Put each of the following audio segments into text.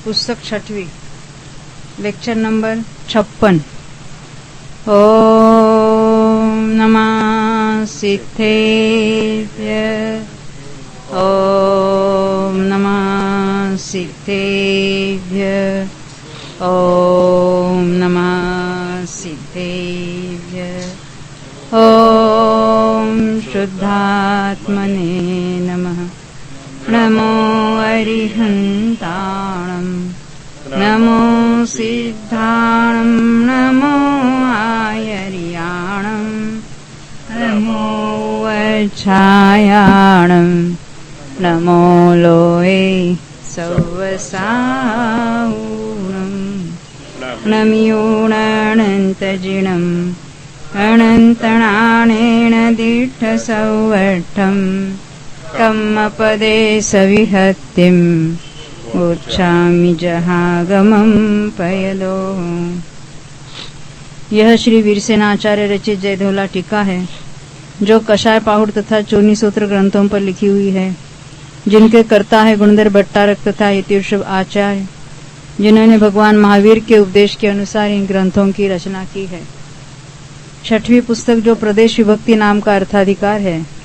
पुस्तक 6वीं, lecture number 56। ओम नमः सिद्धेभ्य, ओम नमः सिद्धेभ्य, ओम नमः सिद्धेभ्य, ओम शुद्धात्मने नमः। नमो अरिहन्ताणं, नमो सिद्धाणं, नमो आयर्याणं, नमो वच्छायाणं, नमो लोये सवसाऊणं, नम्यूणनन्तजिणम् अनन्तनाणेन दीर्घसौवट्ठम् कम्मपदे सविहत्तिम् उच्छामि जहागमं पयदो। यह श्री वीरसेनाचार्य रचित जयधोला टीका है, जो कषाय पाहुड़ तथा चूर्णी सूत्र ग्रंथों पर लिखी हुई है, जिनके कर्ता है गुणधर भट्टारक तथा यतिवृषभ आचार्य, जिन्होंने भगवान महावीर के उपदेश के अनुसार इन ग्रंथों की रचना की है। 6वीं पुस्तक, जो प्रदेश विभक्ति नाम का अर्थाधिकार है,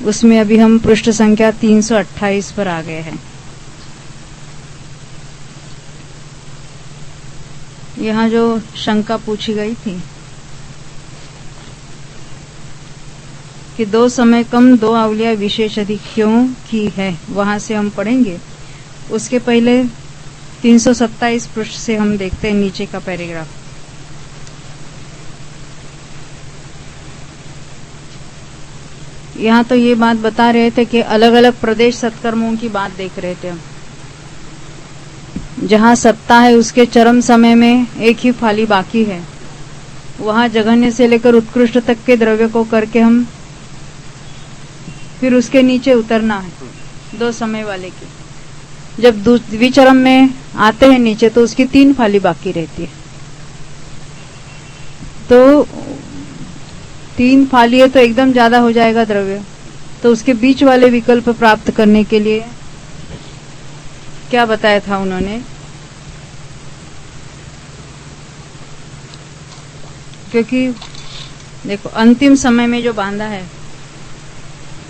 उसमें अभी हम पृष्ठ संख्या 328 पर आ गए हैं। यहाँ जो शंका पूछी गई थी कि 2 समय कम 2 अवलिया विशेष अधिक क्यों की है, वहां से हम पढ़ेंगे। उसके पहले 327 पृष्ठ से हम देखते हैं नीचे का पैराग्राफ। यहाँ तो ये बात बता रहे थे कि अलग अलग प्रदेश सत्कर्मों की बात देख रहे थे हम। जहाँ सत्ता है उसके चरम समय में एक ही फाली बाकी है, वहां जघन्य से लेकर उत्कृष्ट तक के द्रव्य को करके हम फिर उसके नीचे उतरना है 2 समय वाले की। जब द्विचरम में आते हैं नीचे तो उसकी 3 फाली बाकी रहती है। तो 3 फाली है तो एकदम ज्यादा हो जाएगा द्रव्य, तो उसके बीच वाले विकल्प प्राप्त करने के लिए क्या बताया था उन्होंने, क्योंकि देखो अंतिम समय में जो बांधा है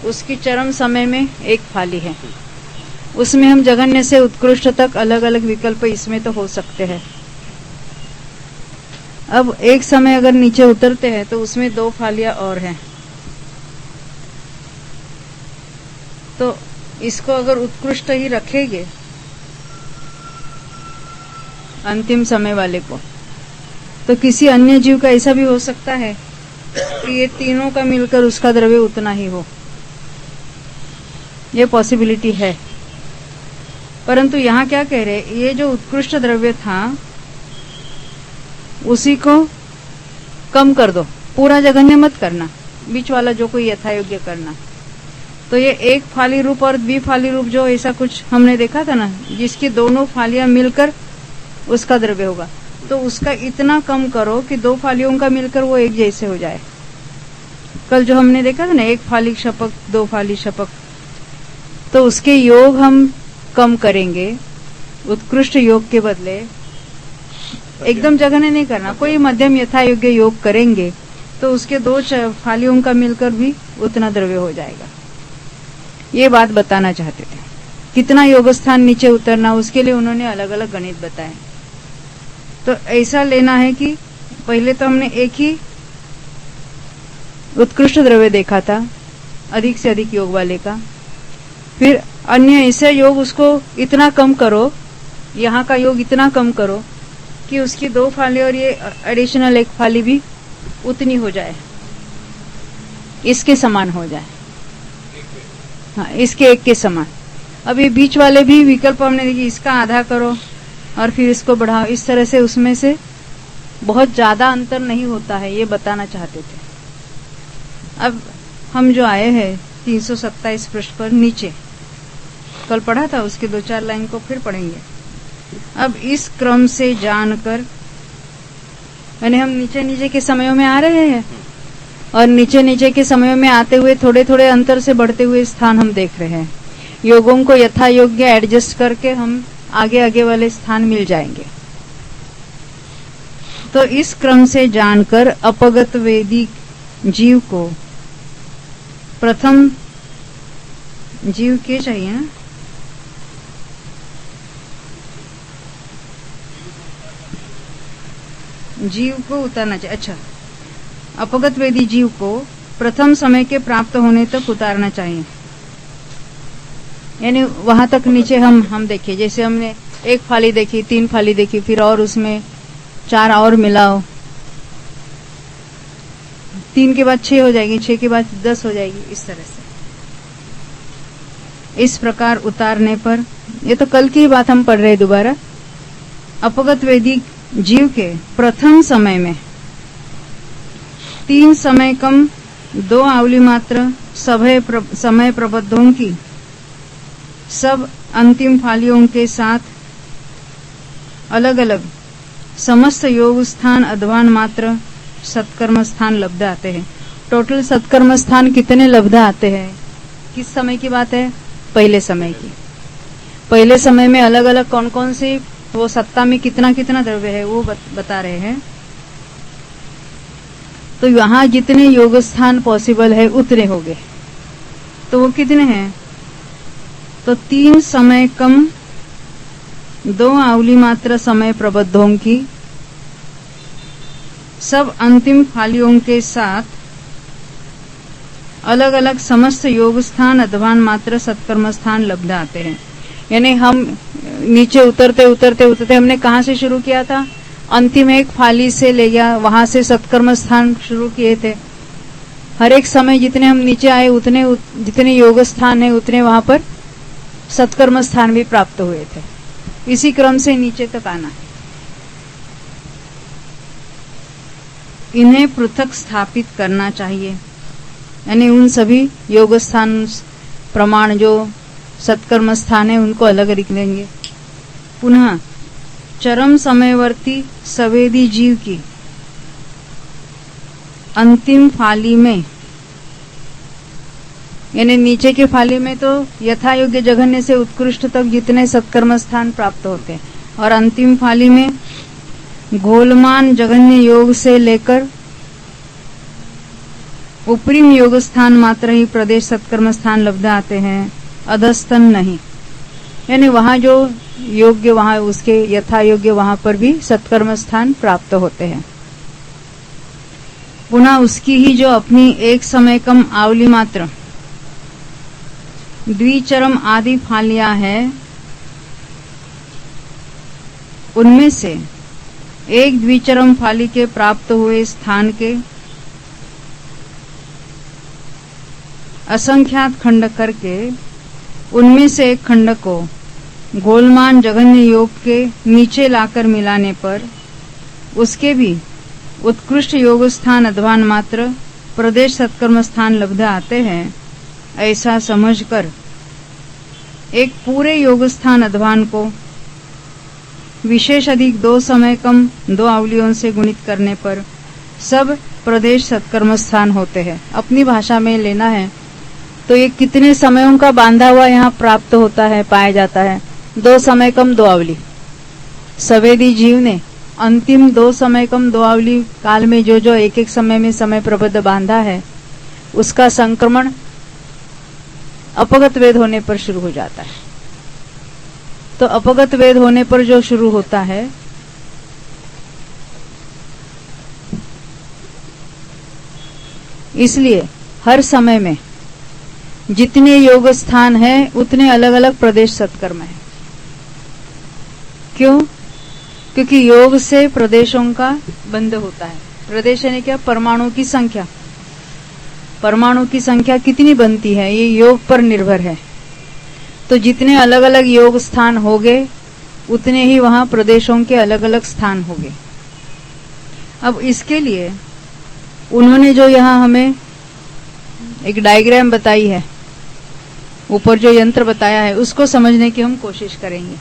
उसकी चरम समय में एक फाली है, उसमें हम जघन्य से उत्कृष्ट तक अलग अलग विकल्प इसमें तो हो सकते हैं। अब एक समय अगर नीचे उतरते हैं तो उसमें 2 फालियां और हैं, तो इसको अगर उत्कृष्ट ही रखेंगे अंतिम समय वाले को, तो किसी अन्य जीव का ऐसा भी हो सकता है कि ये तीनों का मिलकर उसका द्रव्य उतना ही हो, ये पॉसिबिलिटी है। परंतु यहाँ क्या कह रहे, ये जो उत्कृष्ट द्रव्य था उसी को कम कर दो, पूरा जघन्य मत करना, बीच वाला जो कोई यथा योग्य करना। तो ये एक फाली रूप और द्विफाली रूप जो ऐसा कुछ हमने देखा था ना, जिसकी दोनों फालियां मिलकर उसका द्रव्य होगा, तो उसका इतना कम करो कि 2 फालियों का मिलकर वो एक जैसे हो जाए। कल जो हमने देखा था ना, 1 फाली शपक 2 फाली शपक, तो उसके योग हम कम करेंगे, उत्कृष्ट योग के बदले एकदम जघन्य नहीं करना, कोई मध्यम यथा योग्य योग करेंगे तो उसके 2 फालियों का मिलकर भी उतना द्रव्य हो जाएगा। ये बात बताना चाहते थे। कितना योग स्थान नीचे उतरना, उसके लिए उन्होंने अलग अलग गणित बताए। तो ऐसा लेना है कि पहले तो हमने एक ही उत्कृष्ट द्रव्य देखा था अधिक से अधिक योग वाले का, फिर अन्य ऐसे योग उसको इतना कम करो, यहाँ का योग इतना कम करो कि उसकी 2 फाली और ये एडिशनल 1 फाली भी उतनी हो जाए, इसके समान हो जाए। हाँ, इसके 1 के समान। अब ये बीच वाले भी विकल्प हमने देखी, इसका आधा करो और फिर इसको बढ़ाओ, इस तरह से उसमें से बहुत ज्यादा अंतर नहीं होता है, ये बताना चाहते थे। अब हम जो आए हैं 327 पृष्ठ पर नीचे, कल पढ़ा था, उसके 2-4 लाइन को फिर पढ़ेंगे। अब इस क्रम से जानकर, यानी हम नीचे नीचे के समयों में आ रहे हैं और नीचे नीचे के समयों में आते हुए थोड़े थोड़े अंतर से बढ़ते हुए स्थान हम देख रहे हैं। योगों को यथा योग्य एडजस्ट करके हम आगे आगे वाले स्थान मिल जाएंगे। तो इस क्रम से जानकर अपगत वेदी जीव को प्रथम जीव के चाहिए ना, जीव को उतारना चाहिए। अच्छा, अपगत वेदी जीव को प्रथम समय के प्राप्त होने तक उतारना चाहिए। यानी वहां तक नीचे हम देखिए, जैसे हमने एक फाली देखी, 3 फाली देखी, फिर और उसमें 4 और मिलाओ, 3 के बाद 6 हो जाएगी, 6 के बाद 10 हो जाएगी, इस तरह से। इस प्रकार उतारने पर, ये तो कल की ही बात हम पढ़ रहे दोबारा, अपगत वेदी जीव के प्रथम समय में 3 समय कम 2 आवली मात्र समय प्रबद्धों की सब अंतिम फालियों के साथ अलग अलग समस्त योग स्थान अध्वान मात्र सत्कर्म स्थान लब्ध आते हैं। टोटल सत्कर्म स्थान कितने लब्ध आते हैं? किस समय की बात है? पहले समय की। पहले समय में अलग अलग कौन कौन से, वो सत्ता में कितना कितना द्रव्य है वो बता रहे हैं। तो यहाँ जितने योग स्थान पॉसिबल है उतने हो गए। तो वो कितने हैं? तो 3 समय कम 2 आवली मात्र समय प्रबद्धों की सब अंतिम फालियों के साथ अलग अलग समस्त योग स्थान अध्वान मात्र सत्कर्म स्थान लब्ध आते हैं। यानी हम नीचे उतरते उतरते उतरते हमने कहाँ से शुरू किया था? अंतिम एक फाली से ले गया, वहां से सत्कर्म स्थान शुरू किए थे। हर एक समय जितने हम नीचे आए उतने जितने योग स्थान है उतने वहां पर सत्कर्म स्थान भी प्राप्त हुए थे। इसी क्रम से नीचे तक आना है। इन्हें पृथक स्थापित करना चाहिए, यानी उन सभी योग स्थान प्रमाण जो सत्कर्म स्थान है उनको अलग लिख लेंगे। पुनः चरम समयवर्ती सवेदी जीव की अंतिम फाली में, यानी नीचे के फाली में तो यथा योग्य जघन्य से उत्कृष्ट तक जितने सत्कर्म स्थान प्राप्त होते हैं, और अंतिम फाली में गोलमान जघन्य योग से लेकर उपरिम योग स्थान मात्र ही प्रदेश सत्कर्म स्थान लब्ध आते हैं, अधस्तन नहीं। यानी वहां जो योग्य, वहां उसके यथा योग्य वहां पर भी सत्कर्म स्थान प्राप्त होते हैं। पुनः उसकी ही जो अपनी एक समय कम आवली मात्र द्विचरम आदि फालियां हैं, उनमें से एक द्विचरम फाली के प्राप्त हुए स्थान के असंख्यात खंड करके उनमें से एक खंड को गोलमान जघन्य योग के नीचे लाकर मिलाने पर उसके भी उत्कृष्ट योग स्थान अध्वान मात्र प्रदेश सत्कर्म स्थान लब्ध आते हैं, ऐसा समझकर एक पूरे योग स्थान अध्वान को विशेष अधिक 2 समय कम 2 आवलियों से गुणित करने पर सब प्रदेश सत्कर्म स्थान होते हैं। अपनी भाषा में लेना है तो ये कितने समयों का बांधा हुआ यहाँ प्राप्त होता है, पाया जाता है? 2 समय कम 2 आवली। सवेदी जीव ने अंतिम 2 समय कम 2 आवली काल में जो जो एक एक समय में समय प्रबद्ध बांधा है, उसका संक्रमण अपगत वेद होने पर शुरू हो जाता है। तो अपगत वेद होने पर जो शुरू होता है, इसलिए हर समय में जितने योग स्थान है उतने अलग अलग प्रदेश सत्कर्म है। क्यों? क्योंकि योग से प्रदेशों का बंध होता है। प्रदेश यानी क्या? परमाणु की संख्या। परमाणु की संख्या कितनी बनती है ये योग पर निर्भर है। तो जितने अलग अलग योग स्थान होंगे उतने ही वहां प्रदेशों के अलग अलग स्थान होंगे। अब इसके लिए उन्होंने जो यहाँ हमें एक डायग्राम बताई है, ऊपर जो यंत्र बताया है, उसको समझने की हम कोशिश करेंगे।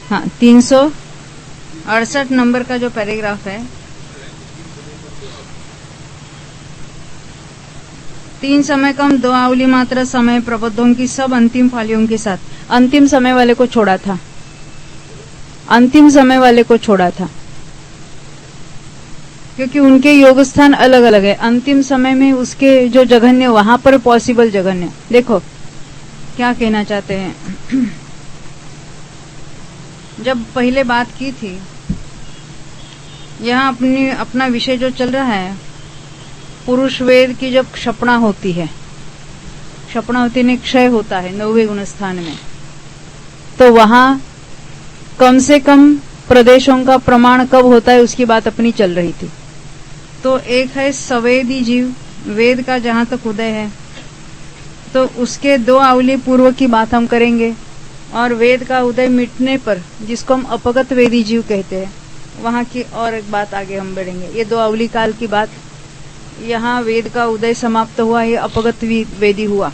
हाँ, 368 नंबर का जो पैराग्राफ है, 3 समय कम 2 आवली मात्रा समय प्रबुद्धों की सब अंतिम फालियों के साथ। अंतिम समय वाले को छोड़ा था, अंतिम समय वाले को छोड़ा था, क्योंकि उनके योग स्थान अलग अलग है। अंतिम समय में उसके जो जघन्य, वहां पर पॉसिबल जघन्य। देखो क्या कहना चाहते हैं। जब पहले बात की थी, यहाँ अपना विषय जो चल रहा है, पुरुष वेद की जब क्षपणा होती है, क्षपणा होती है, क्षय होता है 9वें गुण स्थान में, तो वहां कम से कम प्रदेशों का प्रमाण कब होता है उसकी बात अपनी चल रही थी। तो एक है सवेदी जीव, वेद का जहां तक उदय है, तो उसके 2 आवली पूर्व की बात हम करेंगे, और वेद का उदय मिटने पर, जिसको हम अपगत वेदी जीव कहते हैं, वहां की और एक बात आगे हम बढ़ेंगे। ये 2 आवली काल की बात, यहाँ वेद का उदय समाप्त हुआ, ये अपगत वेदी हुआ।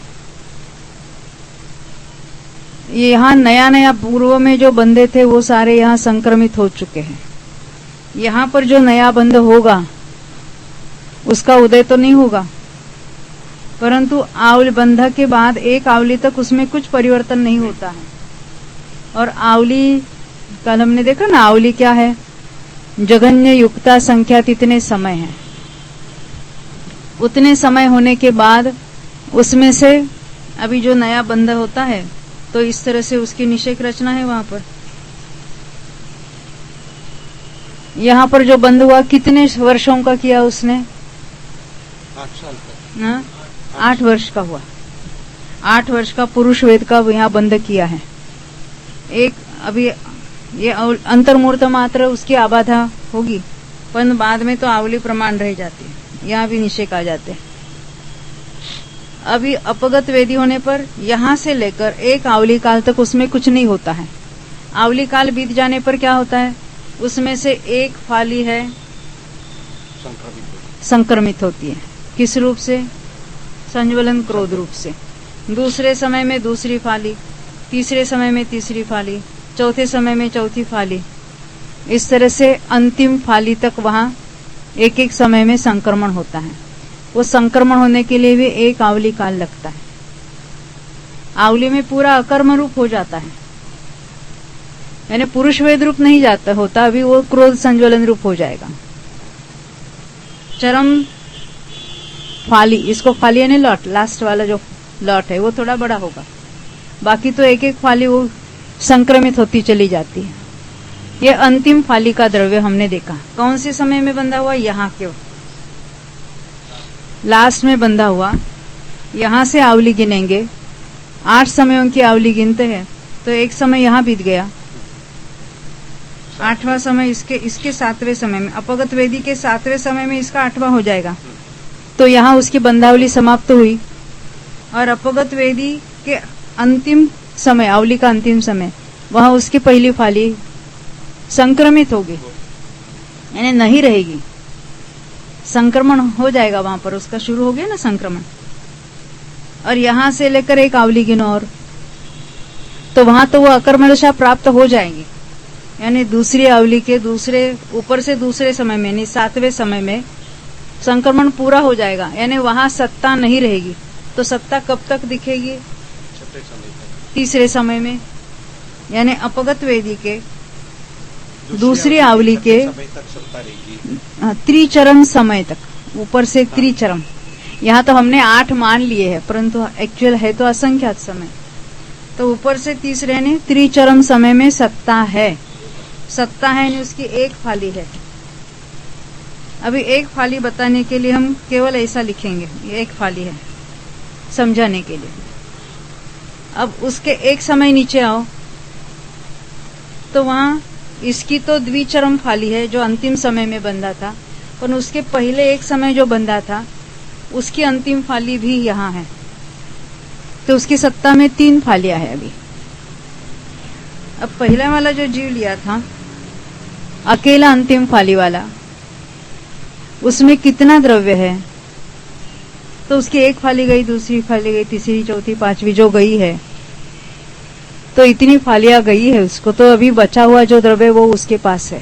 यहाँ नया नया पूर्व में जो बंदे थे वो सारे यहाँ संक्रमित हो चुके हैं। यहाँ पर जो नया बंद होगा उसका उदय तो नहीं होगा, परंतु आवली बंध के बाद 1 आवली तक उसमें कुछ परिवर्तन नहीं होता है। और आवली कल हमने देखा ना, आवली क्या है, जघन्य युक्ता संख्या इतने समय है, उतने समय होने के बाद उसमें से अभी जो नया बंध होता है, तो इस तरह से उसकी निषेक रचना है। वहां पर यहाँ पर जो बंद हुआ कितने वर्षों का किया उसने? 8 साल का, 8 वर्ष का हुआ। 8 वर्ष का पुरुष वेद का यहाँ बंद किया है। एक अभी ये अंतर्मूर्त मात्र उसकी आबाधा होगी, पर बाद में तो आवली प्रमाण रह जाती है, यहाँ भी निषेक आ जाते हैं। अभी अपगत वेदी होने पर यहाँ से लेकर 1 आवली काल तक उसमें कुछ नहीं होता है। आवली काल बीत जाने पर क्या होता है, उसमें से 1 फाली है संक्रमित होती है। किस रूप से? संज्वलन क्रोध रूप से। दूसरे समय में दूसरी फाली, तीसरे समय में तीसरी फाली, चौथे समय में चौथी फाली, इस तरह से अंतिम फाली तक वहां एक एक समय में संक्रमण होता है। वो संक्रमण होने के लिए भी 1 आवली काल लगता है। आवली में पूरा अकर्म रूप हो जाता है, यानी पुरुष वेद रूप नहीं जाता होता, अभी वो क्रोध संज्वलन रूप हो जाएगा। चरम फाली, इसको फाली यानी लॉट, लास्ट वाला जो लॉट है वो थोड़ा बड़ा होगा, बाकी तो एक एक फाली वो संक्रमित होती चली जाती है। ये अंतिम फाली का द्रव्य हमने देखा। कौन से समय में बंधा हुआ? यहाँ क्यों लास्ट में बंधा हुआ। यहां से आवली गिनेंगे, 8 समयों की आवली गिनते हैं, तो एक समय यहाँ बीत गया, 8वां समय इसके 7वें समय में, अपगत वेदी के 7वें समय में इसका 8वां हो जाएगा। तो यहाँ उसकी बंधावली समाप्त हुई, और अपगत वेदी के अंतिम समय, आवली का अंतिम समय, वहां उसकी पहली फाली संक्रमित होगी, यानी नहीं रहेगी, संक्रमण हो जाएगा वहां पर, उसका शुरू हो गया ना संक्रमण। और यहां से लेकर 1 आवली गिनो, और तो वहां तो वो अकर्मदशा प्राप्त हो जाएगी, यानी दूसरी आवली के दूसरे ऊपर से दूसरे समय में, यानी 7वें समय में संक्रमण पूरा हो जाएगा, यानी वहां सत्ता नहीं रहेगी। तो सत्ता कब तक दिखेगी? तीसरे समय में, यानी अपगत वेदी के दूसरी आवली के त्रिचरम समय तक, ऊपर से त्रिचरम। यहाँ तो हमने 8 मान लिए हैं, परंतु एक्चुअल है तो असंख्यात समय। तो ऊपर से तीसरे ने त्रिचरम समय में सत्ता है, सत्ता है यानी उसकी 1 फाली है। अभी 1 फाली बताने के लिए हम केवल ऐसा लिखेंगे, ये 1 फाली है समझाने के लिए। अब उसके 1 समय नीचे आओ, तो वहां इसकी तो द्विचरम फाली है जो अंतिम समय में बंधा था, पर उसके पहले 1 समय जो बंधा था उसकी अंतिम फाली भी यहाँ है, तो उसकी सत्ता में 3 फालियां है अभी। अब पहला वाला जो जीव लिया था अकेला अंतिम फाली वाला, उसमें कितना द्रव्य है? तो उसकी 1 फाली गई, दूसरी फाली गई, तीसरी, चौथी, 5वीं जो गई है, तो इतनी फालियां गई है उसको, तो अभी बचा हुआ जो द्रव्य वो उसके पास है।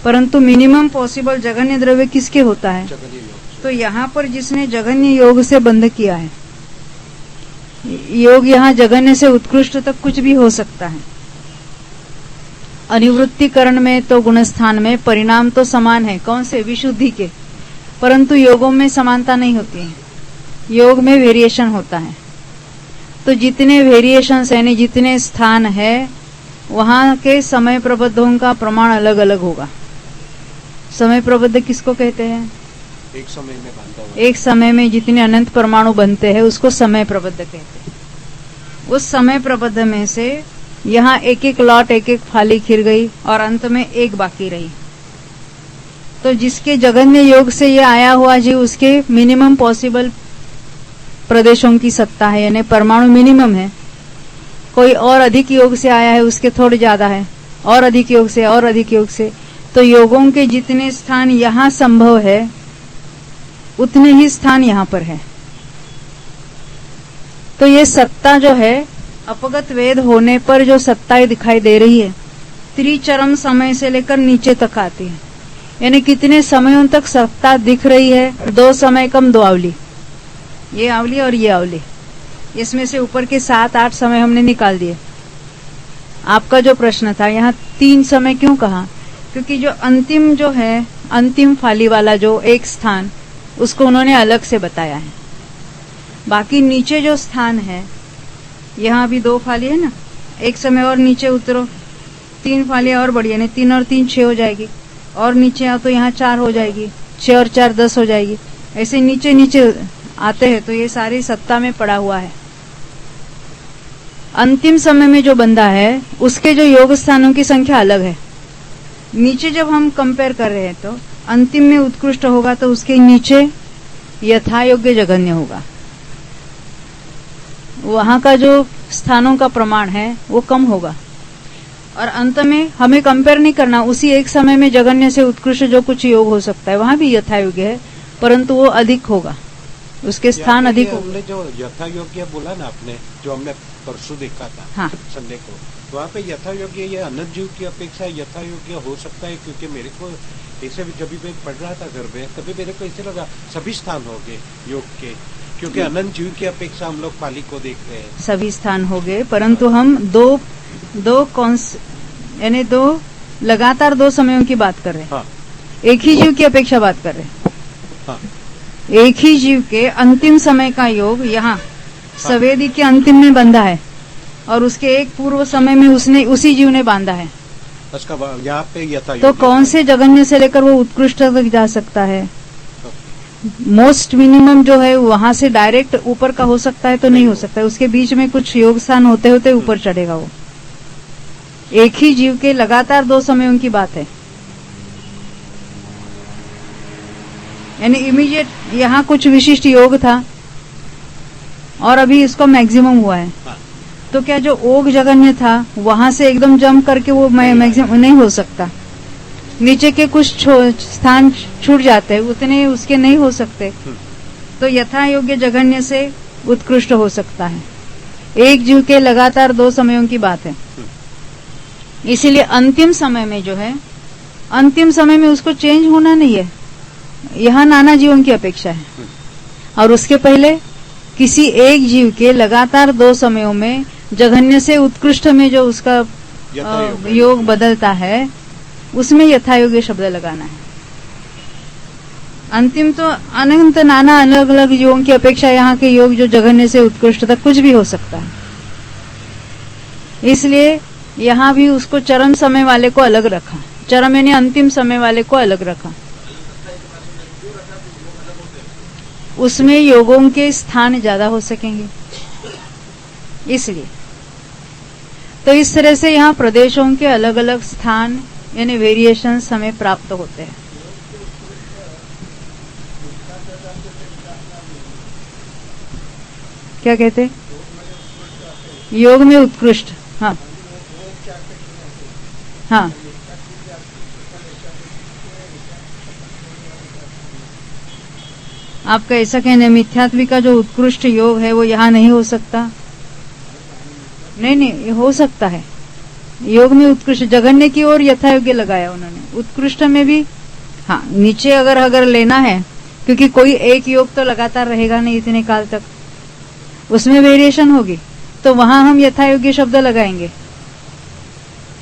परंतु मिनिमम पॉसिबल जघन्य द्रव्य किसके होता है? तो यहाँ पर जिसने जघन्य योग से बंध किया है, योग यहाँ जघन्य से उत्कृष्ट तक कुछ भी हो सकता है। अनिवृत्तिकरण में तो गुणस्थान में परिणाम तो समान है, कौन से? विशुद्धि के, परंतु योगों में समानता नहीं होती है, योग में वेरिएशन होता है। तो जितने वेरिएशंस यानी जितने स्थान है वहां के समय प्रबद्धों का प्रमाण अलग अलग होगा। समय प्रबद्ध किसको कहते हैं? एक समय में बांधा हुआ, एक समय में जितने अनंत परमाणु बनते हैं उसको समय प्रबद्ध कहते हैं। उस समय प्रबद्ध में से यहाँ एक एक लॉट एक एक फाली खिर गई और अंत में एक बाकी रही। तो जिसके जघन्य योग से ये आया हुआ जीव, उसके मिनिमम पॉसिबल प्रदेशों की सत्ता है, यानी परमाणु मिनिमम है। कोई और अधिक योग से आया है, उसके थोड़े ज्यादा है, और अधिक योग से, और अधिक योग से। तो योगों के जितने स्थान यहाँ संभव है उतने ही स्थान यहाँ पर है। तो ये सत्ता जो है, अपगत वेद होने पर जो सत्ताएं दिखाई दे रही है, त्रिचरम समय से लेकर नीचे तक आती है। यानी कितने समयों तक सत्ता दिख रही है? 2 समय कम 2 आवली, ये आवली और ये आवली। इसमें से ऊपर के 7-8 समय हमने निकाल दिए। आपका जो प्रश्न था यहाँ 3 समय क्यों कहा? क्योंकि जो अंतिम जो है, अंतिम फाली वाला जो एक स्थान, उसको उन्होंने अलग से बताया है। बाकी नीचे जो स्थान है, यहाँ भी 2 फाली है ना, एक समय और नीचे उतरो, 3 फालियां और बढ़ी, यानी 3 और 3 6 हो जाएगी, और नीचे आओ तो यहाँ 4 हो जाएगी, 6 और 4 10 हो जाएगी। ऐसे नीचे नीचे आते हैं तो ये सारी सत्ता में पड़ा हुआ है। अंतिम समय में जो बंदा है उसके जो योग स्थानों की संख्या अलग है। नीचे जब हम कंपेयर कर रहे हैं तो अंतिम में उत्कृष्ट होगा तो उसके नीचे यथा योग्य जघन्य होगा। वहां का जो स्थानों का प्रमाण है वो कम होगा। और अंत में हमें कंपेयर नहीं करना, उसी एक समय में जघन्य से उत्कृष्ट जो कुछ योग हो सकता है वहां भी यथा योग्य है, परंतु वो अधिक होगा, उसके स्थान अधिक होगा। हमने जो यथा योग्य बोला ना आपने, जो हमने परसों देखा था, हाँ, संडे को, तो वहाँ पे यथा योग्य ये अनंत जीव की अपेक्षा यथा योग्य हो सकता है। क्योंकि मेरे को ऐसे भी जब भी मैं पढ़ रहा था घर में, तभी मेरे को ऐसे लगा सभी स्थान हो गए योग के, क्योंकि अनंत जीव की अपेक्षा हम लोग पाली को देख रहे हैं। सभी स्थान हो गए, परंतु हम यानी 2 लगातार 2 समयों की बात कर रहे हैं। हाँ। एक ही जीव की अपेक्षा बात कर रहे हैं। हाँ। एक ही जीव के अंतिम समय का योग यहाँ सवेदी के अंतिम में बंधा है और उसके एक पूर्व समय में उसी जीव ने बांधा है। उसका यहाँ पे यथा तो कौन से जघन्य से लेकर वो उत्कृष्ट तक जा सकता है? मोस्ट मिनिमम जो है वहां से डायरेक्ट ऊपर का हो सकता है तो नहीं हो सकता है, उसके बीच में कुछ योग स्थान होते होते ऊपर चढ़ेगा वो। एक ही जीव के लगातार 2 समयों की बात है, यानी इमीडिएट यहाँ कुछ विशिष्ट योग था और अभी इसको मैक्सिमम हुआ है। तो क्या जो ओग जघन्य था वहां से एकदम जंप करके वो मैक्सिमम नहीं हो सकता। नीचे के कुछ स्थान छूट जाते हैं, उतने उसके नहीं हो सकते। तो यथा योग्य जघन्य से उत्कृष्ट हो सकता है। एक जीव के लगातार 2 समयों की बात है। इसीलिए अंतिम समय में जो है, अंतिम समय में उसको चेंज होना नहीं है। यहाँ नाना जीवों की अपेक्षा है। और उसके पहले किसी एक जीव के लगातार 2 समयों में जघन्य से उत्कृष्ट में जो उसका योग बदलता है, उसमें यथा योग्य शब्द लगाना है। अंतिम तो अनंत नाना अलग अलग योगों की अपेक्षा यहाँ के योग जो जघन्य से उत्कृष्ट तक कुछ भी हो सकता है। इसलिए यहाँ भी उसको चरम समय वाले को अलग रखा, चरम यानी अंतिम समय वाले को अलग रखा। उसमें योगों के स्थान ज्यादा हो सकेंगे इसलिए। तो इस तरह से यहाँ प्रदेशों के अलग अलग स्थान यानी वेरिएशंस हमें प्राप्त होते हैं। क्या कहते? योग में उत्कृष्ट। हाँ हाँ, आपका ऐसा कहना है मिथ्यात्वी का जो उत्कृष्ट योग है वो यहाँ नहीं हो सकता? नहीं, हो सकता है। योग में उत्कृष्ट जघन्य की ओर यथा योग्य लगाया उन्होंने। उत्कृष्ट में भी हाँ, नीचे अगर लेना है क्योंकि कोई एक योग तो लगातार रहेगा नहीं इतने काल तक, उसमें वेरिएशन होगी, तो वहां हम यथा योग्य शब्द लगाएंगे।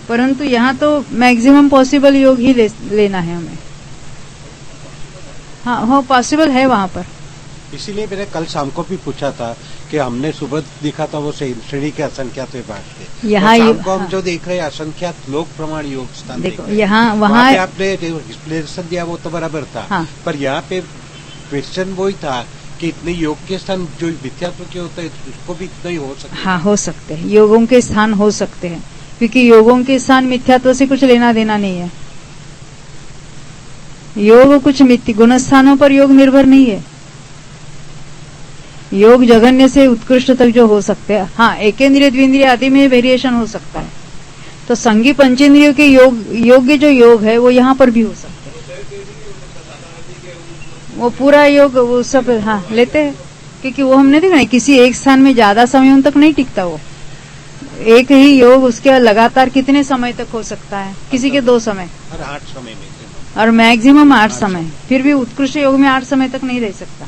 परंतु यहाँ तो मैक्सिमम पॉसिबल योग ही लेना है हमें। हाँ, हो पॉसिबल है वहां पर। इसीलिए मैंने कल शाम को भी पूछा था कि हमने सुबह देखा था वो श्रेणी के असंख्यात विभाग थे, यहाँ शाम को हम हाँ। जो देख रहे हैं असंख्यात लोक प्रमाण योग स्थान देखो देख रहे हैं। यहाँ वहाँ वहाँ पे आपने जो एक्सप्लेनेशन दिया वो तो बराबर था, हाँ। पर यहाँ पे क्वेश्चन वही था कि इतने योग के स्थान जो मिथ्यात्व के होते हैं उसको भी इतना ही हो सकता है। हाँ, हो सकते हैं, योगों के स्थान हो सकते हैं, क्योंकि योगों के स्थान मिथ्यात्व से कुछ लेना देना नहीं है। योग कुछ मिथ्य गुण स्थानों पर योग निर्भर नहीं है। योग जघन्य से उत्कृष्ट तक जो हो सकते हैं, हाँ, एकेंद्रिय द्विंद्रिय आदि में वेरिएशन हो सकता है। तो संगी पंचेंद्रियों के योग्य जो योग है वो यहाँ पर भी हो सकते हैं। वो पूरा योग वो सब हाँ लेते हैं, क्योंकि वो हमने देखा नहीं, किसी एक स्थान में ज्यादा समय तक नहीं टिकता। वो एक ही योग उसके लगातार कितने समय तक हो सकता है, किसी के 2 समय हर 8 समय में और मैक्सिमम 8 समय, फिर भी उत्कृष्ट योग में 8 समय तक नहीं रह सकता।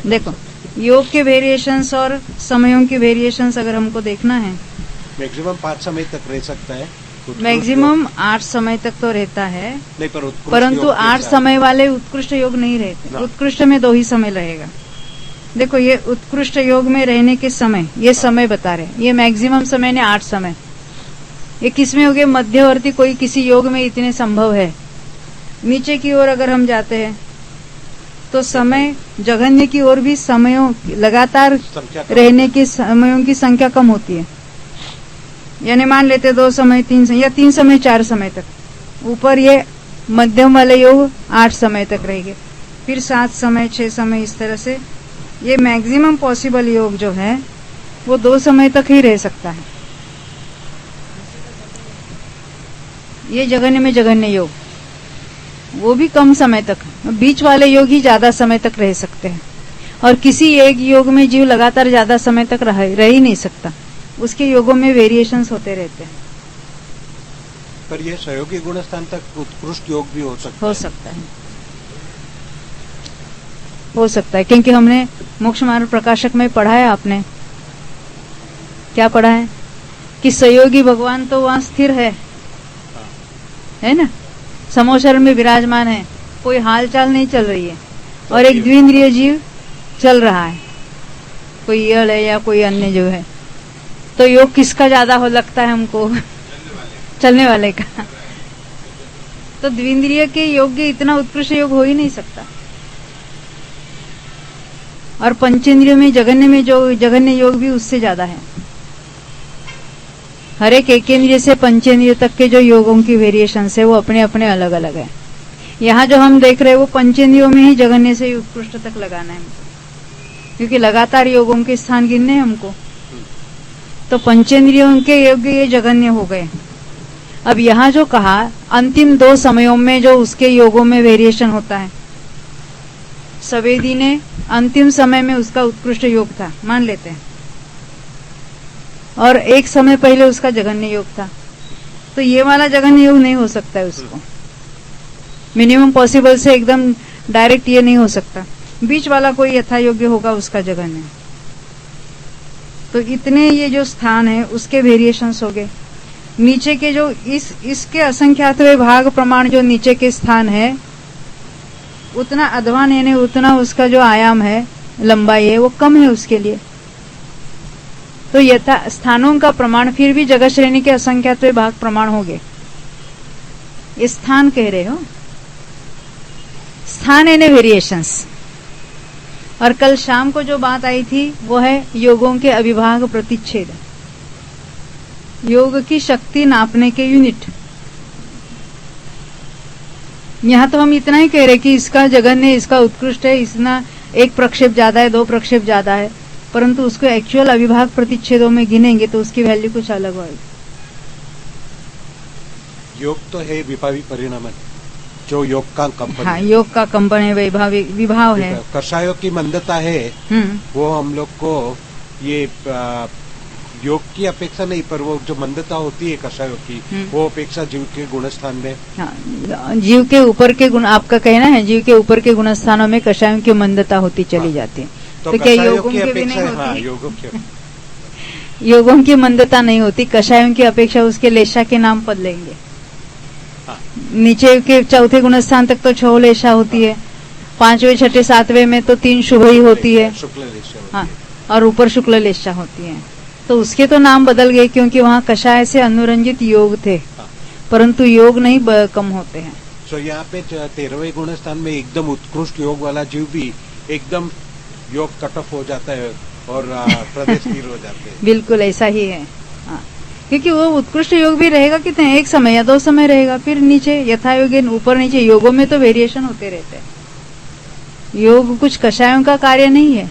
देखो योग के वेरिएशंस और समयों के वेरिएशंस अगर हमको देखना है, मैक्सिमम 5 समय तक रह सकता है, मैक्सिमम 8 समय तक तो रहता है, नहीं परंतु 8 समय वाले उत्कृष्ट योग नहीं रहते। उत्कृष्ट में 2 ही समय रहेगा। देखो ये उत्कृष्ट योग में रहने के समय, ये समय बता रहे, ये मैक्सिमम समय ने 8 समय, ये किसमें हो गए, मध्यवर्ती कोई किसी योग में इतने संभव है। नीचे की ओर अगर हम जाते हैं तो समय जघन्य की ओर भी समयों लगातार रहने के समयों की संख्या कम होती है। यानी मान लेते 2 समय 3 समय या 3 समय 4 समय तक, ऊपर ये मध्यम वाले योग 8 समय तक रहेंगे, फिर 7 समय 6 समय, इस तरह से ये मैक्सिमम पॉसिबल योग जो है वो 2 समय तक ही रह सकता है। ये जघन्य में जघन्य योग, वो भी कम समय तक, बीच वाले योग ही ज्यादा समय तक रह सकते हैं। और किसी एक योग में जीव लगातार ज्यादा समय तक रह ही नहीं सकता, उसके योगों में वेरिएशंस होते रहते हैं। पर ये सहयोगी गुण स्थान तक उत्कृष्ट योग भी हो सकता है, क्योंकि हमने मोक्ष मार्ग प्रकाशक में पढ़ा है। आपने क्या पढ़ा है कि सहयोगी भगवान तो वहां स्थिर है ना, समोशरण में विराजमान है, कोई हालचाल नहीं चल रही है, और एक द्विंद्रिय जीव चल रहा है, कोई ईयड़ है या कोई अन्य जो है। तो योग किसका ज्यादा हो लगता है हमको? चलने वाले का। तो द्विंद्रिय के योग्य इतना उत्कृष्ट योग हो ही नहीं सकता। और पंचेंद्रियों में जो जघन्य योग भी उससे ज्यादा है। हर एक एकेंद्रिय से पंचेंद्रिय तक के जो योगों की वेरिएशन है वो अपने अपने अलग अलग है। यहाँ जो हम देख रहे हैं वो पंचेंद्रियों में ही जघन्य से उत्कृष्ट तक लगाना है हमको, क्योंकि लगातार योगों के स्थान गिनने हैं हमको। तो पंचेंद्रियों के योग्य ये जघन्य हो गए। अब यहाँ जो कहा अंतिम 2 समयों में जो उसके योगों में वेरिएशन होता है, सवेदी ने अंतिम समय में उसका उत्कृष्ट योग था मान लेते हैं, और एक समय पहले उसका जघन्य योग था, तो ये वाला जघन्य योग नहीं हो सकता है उसको। मिनिमम पॉसिबल से एकदम डायरेक्ट ये नहीं हो सकता, बीच वाला कोई यथा योग्य होगा उसका जघन्य। तो इतने ये जो स्थान है उसके वेरिएशंस हो गए। नीचे के जो इसके असंख्यात भाग प्रमाण जो नीचे के स्थान है, उतना अध्वान यानी उतना उसका जो आयाम है, लंबाई है, वो कम है उसके लिए। तो यथा स्थानों का प्रमाण फिर भी जगत श्रेणी के असंख्यात भाग प्रमाण हो गए। स्थान कह रहे हो, स्थान यानी वेरिएशंस। और कल शाम को जो बात आई थी वो है योगों के अविभाग प्रतिच्छेद, योग की शक्ति नापने के यूनिट। यहाँ तो हम इतना ही कह रहे कि इसका जघन्य, इसका उत्कृष्ट है, इसना 1 प्रक्षेप ज्यादा है, 2 प्रक्षेप ज्यादा है, परंतु उसको एक्चुअल अविभाग प्रतिच्छेदों में गिनेंगे तो उसकी वैल्यू कुछ अलग होगी। योग तो है विभावी परिणाम, जो योग का कंपन। हाँ, योग का कंपन है, विभाव है। कषायों की मंदता है, वो हम लोग को ये योग की अपेक्षा नहीं, पर वो जो मंदता होती है कषायों की, वो अपेक्षा जीव के गुणस्थान में। हाँ, जीव के ऊपर के गुण, आपका कहना है जीव के ऊपर के गुणस्थानों में कषायों की मंदता होती चली जाती है। तो क्या योगों की भी नहीं होती? हाँ, योगों की योगों की मंदता नहीं होती, कषायों की अपेक्षा उसके लेशा के नाम पद लेंगे। हाँ। नीचे के चौथे गुणस्थान तक तो 6 लेशा होती है, 5वें 6ठे 7वें में तो 3 शुभ ही होती है। शुक्ल लेशा। हाँ, और ऊपर शुक्ल लेशा होती है। तो उसके तो नाम बदल गए क्योंकि वहाँ कषाय से अनुरंजित योग थे। हाँ। परंतु योग नहीं कम होते हैं। तो यहाँ पे 13वें गुणस्थान में एकदम उत्कृष्ट योग वाला जीव भी एकदम योग कट ऑफ हो जाता है और प्रदेश स्थिर हो जाते हैं। बिल्कुल ऐसा ही है। हाँ, क्योंकि वो उत्कृष्ट योग भी रहेगा कितने, 1 समय या 2 समय रहेगा, फिर नीचे यथा योगी ऊपर नीचे। योगों में तो वेरिएशन होते रहते हैं। योग कुछ कषायों का कार्य नहीं है।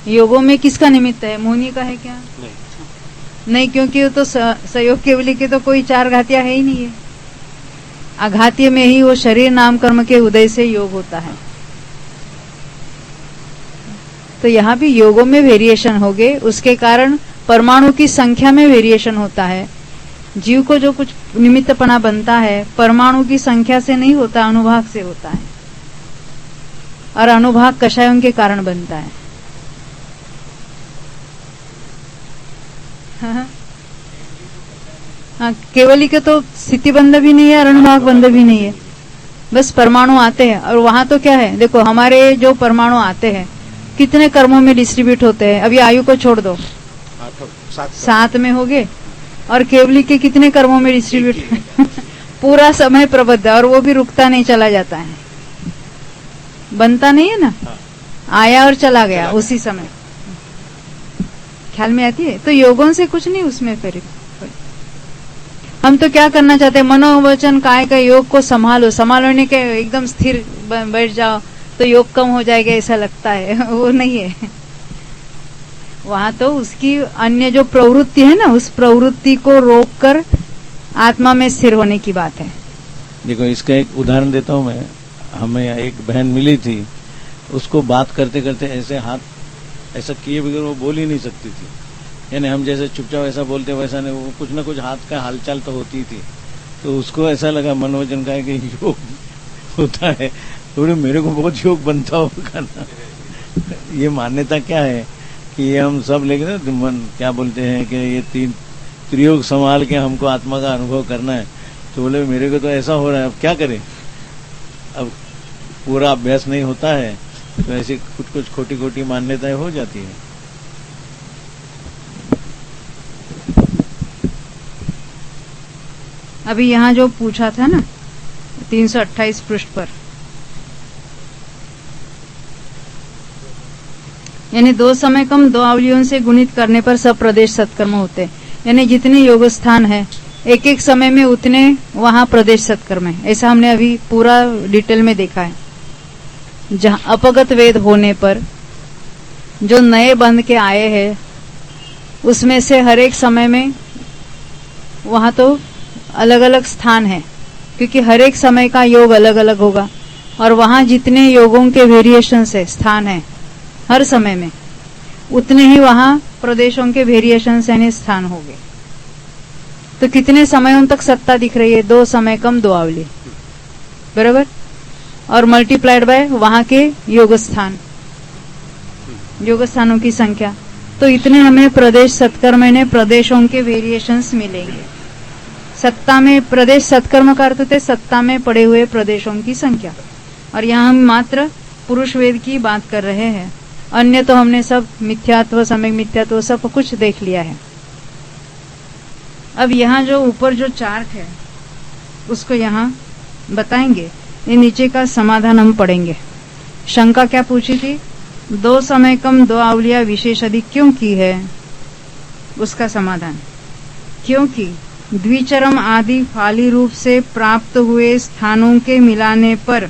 योगों में किसका निमित्त है? मुनि का है क्या? नहीं, क्योंकि वो तो सहयोग केवली के तो कोई 4 घातियां है ही नहीं है। आघातीय में ही वो शरीर नाम कर्म के उदय से योग होता है। तो यहाँ भी योगों में वेरिएशन हो गए, उसके कारण परमाणु की संख्या में वेरिएशन होता है। जीव को जो कुछ निमित्तपना बनता है परमाणु की संख्या से नहीं होता, अनुभाग से होता है। और अनुभाग कषायों के कारण बनता है। हाँ, केवली के तो स्थिति बंध भी नहीं है और अनुभाग बंध भी नहीं है, बस परमाणु आते हैं। और वहां तो क्या है, देखो हमारे जो परमाणु आते हैं कितने कर्मों में डिस्ट्रीब्यूट होते हैं। अभी आयु को छोड़ दो, 7 में हो गए, और केवली के कितने कर्मों में डिस्ट्रीब्यूट पूरा समय प्रबद्ध, और वो भी रुकता नहीं, चला जाता है, बनता नहीं है ना। आया और चला गया उसी समय, ख्याल में आती है। तो योगों से कुछ नहीं उसमें। फिर हम तो क्या करना चाहते हैं, मनोवचन काय का योग को संभालो, संभालने के एकदम स्थिर बैठ जाओ तो योग कम हो जाएगा ऐसा लगता है, वो नहीं है। वहां तो उसकी अन्य जो प्रवृत्ति है ना, उस प्रवृत्ति को रोककर आत्मा में स्थिर होने की बात है। देखो इसका एक उदाहरण देता हूँ मैं। हमें एक बहन मिली थी, उसको बात करते करते ऐसे हाथ ऐसा किए बगैर वो बोल ही नहीं सकती थी। यानी हम जैसे चुपचाप ऐसा बोलते वैसा नहीं, वो कुछ ना कुछ हाथ का हालचाल तो होती थी। तो उसको ऐसा लगा मनोवचन का है कि योग होता है, तो मेरे को बहुत योग बनता होगा ना। ये मान्यता क्या है कि ये हम सब लेके ना मन क्या बोलते हैं कि ये 3 त्रियोग संभाल के हमको आत्मा का अनुभव करना है। तो बोले मेरे को तो ऐसा हो रहा है, अब क्या करें। अब पूरा अभ्यास नहीं होता है तो ऐसी कुछ खोटी खोटी मान्यताएं हो जाती है। अभी यहाँ जो पूछा था ना 328 पृष्ठ पर, यानी 2 समय कम 2 अवलियों से गुणित करने पर सब प्रदेश सत्कर्म होते हैं। यानी जितने योग स्थान है एक एक समय में उतने वहां प्रदेश सत्कर्म है। ऐसा हमने अभी पूरा डिटेल में देखा है। जहां अपगत वेद होने पर जो नए बंध के आए हैं उसमें से हर एक समय में वहां तो अलग अलग स्थान है, क्योंकि हर एक समय का योग अलग अलग होगा। और वहां जितने योगों के वेरिएशन है, स्थान है हर समय में, उतने ही वहां प्रदेशों के वेरिएशन यानी स्थान हो गए। तो कितने समयों तक सत्ता दिख रही है? 2 समय कम 2 अवली, बराबर। और मल्टीप्लाइड बाय वहां के योग स्थान, योग स्थानों की संख्या। तो इतने हमें प्रदेश सत्कर्म ने प्रदेशों के वेरिएशंस मिलेंगे। सत्ता में प्रदेश सत्कर्म का अर्थ होते सत्ता में पड़े हुए प्रदेशों की संख्या। और यहाँ हम मात्र पुरुष वेद की बात कर रहे हैं, अन्य तो हमने सब मिथ्यात्व सम्यक मिथ्यात्व सब कुछ देख लिया है। अब यहाँ जो ऊपर जो चार्ट है उसको यहाँ बताएंगे, ये नीचे का समाधान हम पढ़ेंगे। शंका क्या पूछी थी? 2 समय कम 2 अवलिया विशेष अधिक क्यों की है? उसका समाधान, क्योंकि द्विचरम आदि फाली रूप से प्राप्त हुए स्थानों के मिलाने पर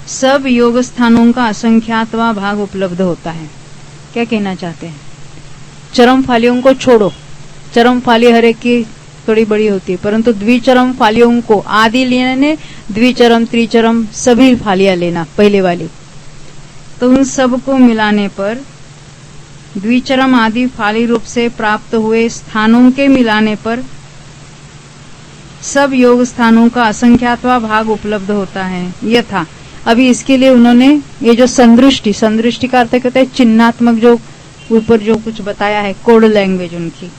सब योग स्थानों का असंख्यातवा भाग उपलब्ध होता है। क्या कहना चाहते हैं? चरम फालियों को छोड़ो, चरम फाली हर एक की थोड़ी बड़ी होती है, परंतु द्विचरम फालियों को आदि लेने, द्विचरम त्रिचरम सभी फालियां लेना पहले वाली, तो उन सब को मिलाने पर द्विचरम आदि फाली रूप से प्राप्त हुए स्थानों के मिलाने पर सब योग स्थानों का असंख्यात्वा भाग उपलब्ध होता है। यथा अभी इसके लिए उन्होंने ये जो संदृष्टि का अर्थ कहते हैं चिन्हात्मक, जो ऊपर जो कुछ बताया है कोड लैंग्वेज उनकी,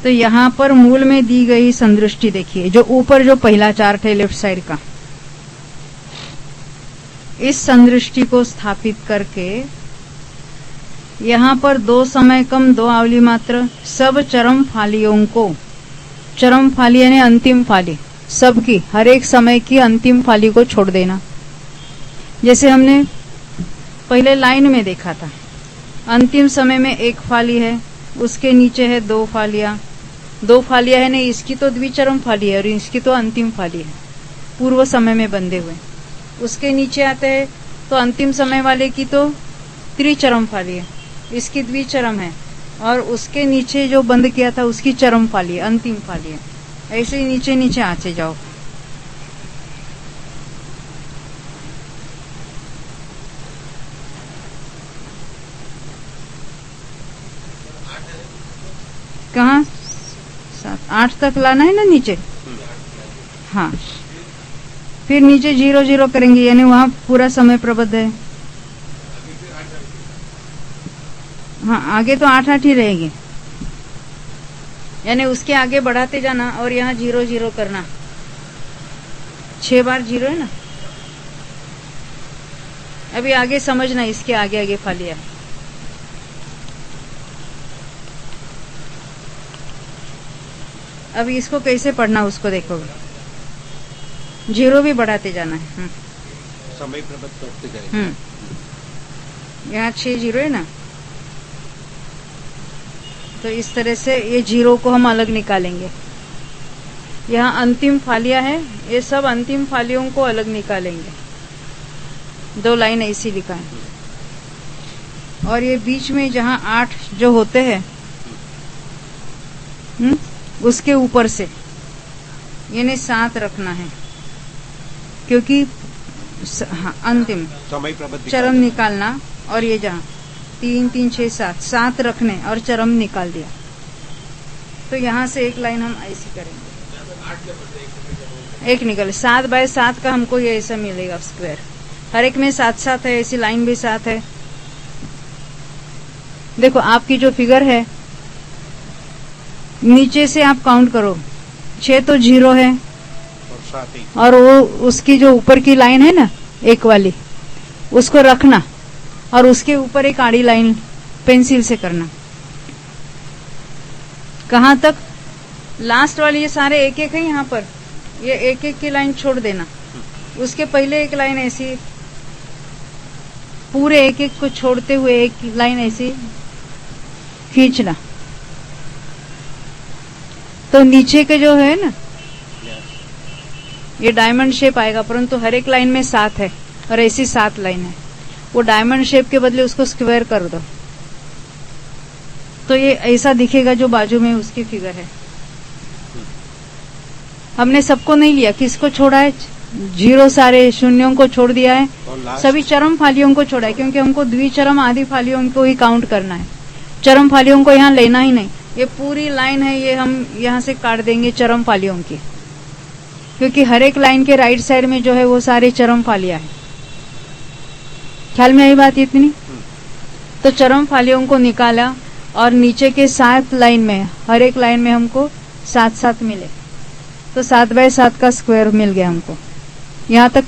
तो यहाँ पर मूल में दी गई संदृष्टि देखिए, जो ऊपर जो पहला चार्ट है लेफ्ट साइड का, इस संदृष्टि को स्थापित करके यहाँ पर 2 समय कम 2 आवली मात्र सब चरम फालियों को, चरम फाली यानी अंतिम फाली, सबकी हर एक समय की अंतिम फाली को छोड़ देना। जैसे हमने पहले लाइन में देखा था, अंतिम समय में 1 फाली है, उसके नीचे है 2 फालियां, 2 फालियां है नहीं, इसकी तो द्विचरम फाली है और इसकी तो अंतिम फाली है, पूर्व समय में बंधे हुए। उसके नीचे आते हैं तो अंतिम समय वाले की तो त्रिचरम फाली है, इसकी द्विचरम है, और उसके नीचे जो बंद किया था उसकी चरम फाली है, अंतिम फाली है। ऐसे ही नीचे नीचे आते जाओ। कहाँ 7-8 तक लाना है ना नीचे। हाँ, फिर नीचे 0-0 करेंगे, यानी वहाँ पूरा समय प्रबद्ध है। हाँ, आगे तो 8-8 ही रहेगी, यानी उसके आगे बढ़ाते जाना और यहाँ 0-0 करना। 6 बार 0 है ना। अभी आगे समझना, इसके आगे आगे फालिया। अभी इसको कैसे पढ़ना उसको देखोगे, 0 भी बढ़ाते जाना है। समय प्रबद्ध करते जाएंगे। यहाँ 6 0 है ना, तो इस तरह से ये 0 को हम अलग निकालेंगे। यहाँ अंतिम फालियां है, ये सब अंतिम फालियों को अलग निकालेंगे। 2 लाइन ऐसी लिखा है, और ये बीच में जहाँ 8 जो होते हैं उसके ऊपर से यानी 7 रखना है, क्योंकि अंतिम समय प्रबद्ध चरम निकालना, और ये जहाँ 3 3 6 7 रखने और चरम निकाल दिया। तो यहाँ से एक लाइन हम ऐसी करेंगे, एक निकल 7 बाय 7 का हमको ये ऐसा मिलेगा स्क्वायर। हर एक में 7-7 है, ऐसी लाइन भी 7 है। देखो आपकी जो फिगर है, नीचे से आप काउंट करो, 6 तो 0 है, और वो उसकी जो ऊपर की लाइन है ना 1 वाली, उसको रखना और उसके ऊपर एक आड़ी लाइन पेंसिल से करना। कहाँ तक? लास्ट वाली, ये सारे 1-1 है यहाँ पर, ये 1-1 की लाइन छोड़ देना। उसके पहले एक लाइन ऐसी, पूरे 1-1 को छोड़ते हुए एक लाइन ऐसी खींचना। तो नीचे के जो है ना, ये डायमंड शेप आएगा, परंतु हर एक लाइन में 7 है और ऐसी 7 लाइन है। वो डायमंड शेप के बदले उसको स्क्वायर कर दो, तो ये ऐसा दिखेगा जो बाजू में उसकी फिगर है। हमने सबको नहीं लिया, किसको छोड़ा है? 0 सारे शून्यों को छोड़ दिया है, सभी चरम फालियों को छोड़ा है, क्योंकि हमको द्विचरम आदि फालियों को ही काउंट करना है। चरम फालियों को यहाँ लेना ही नहीं। ये पूरी लाइन है, ये हम यहाँ से काट देंगे चरम फालियों की, क्योंकि हर एक लाइन के राइट साइड में जो है वो सारे चरम फालियां है। ख्याल में आई बात इतनी? तो चरम फालियों को निकाला और नीचे के 7 लाइन में, हर एक लाइन में हमको 7-7 मिले, तो 7 बाय 7 का स्क्वायर मिल गया हमको। यहाँ तक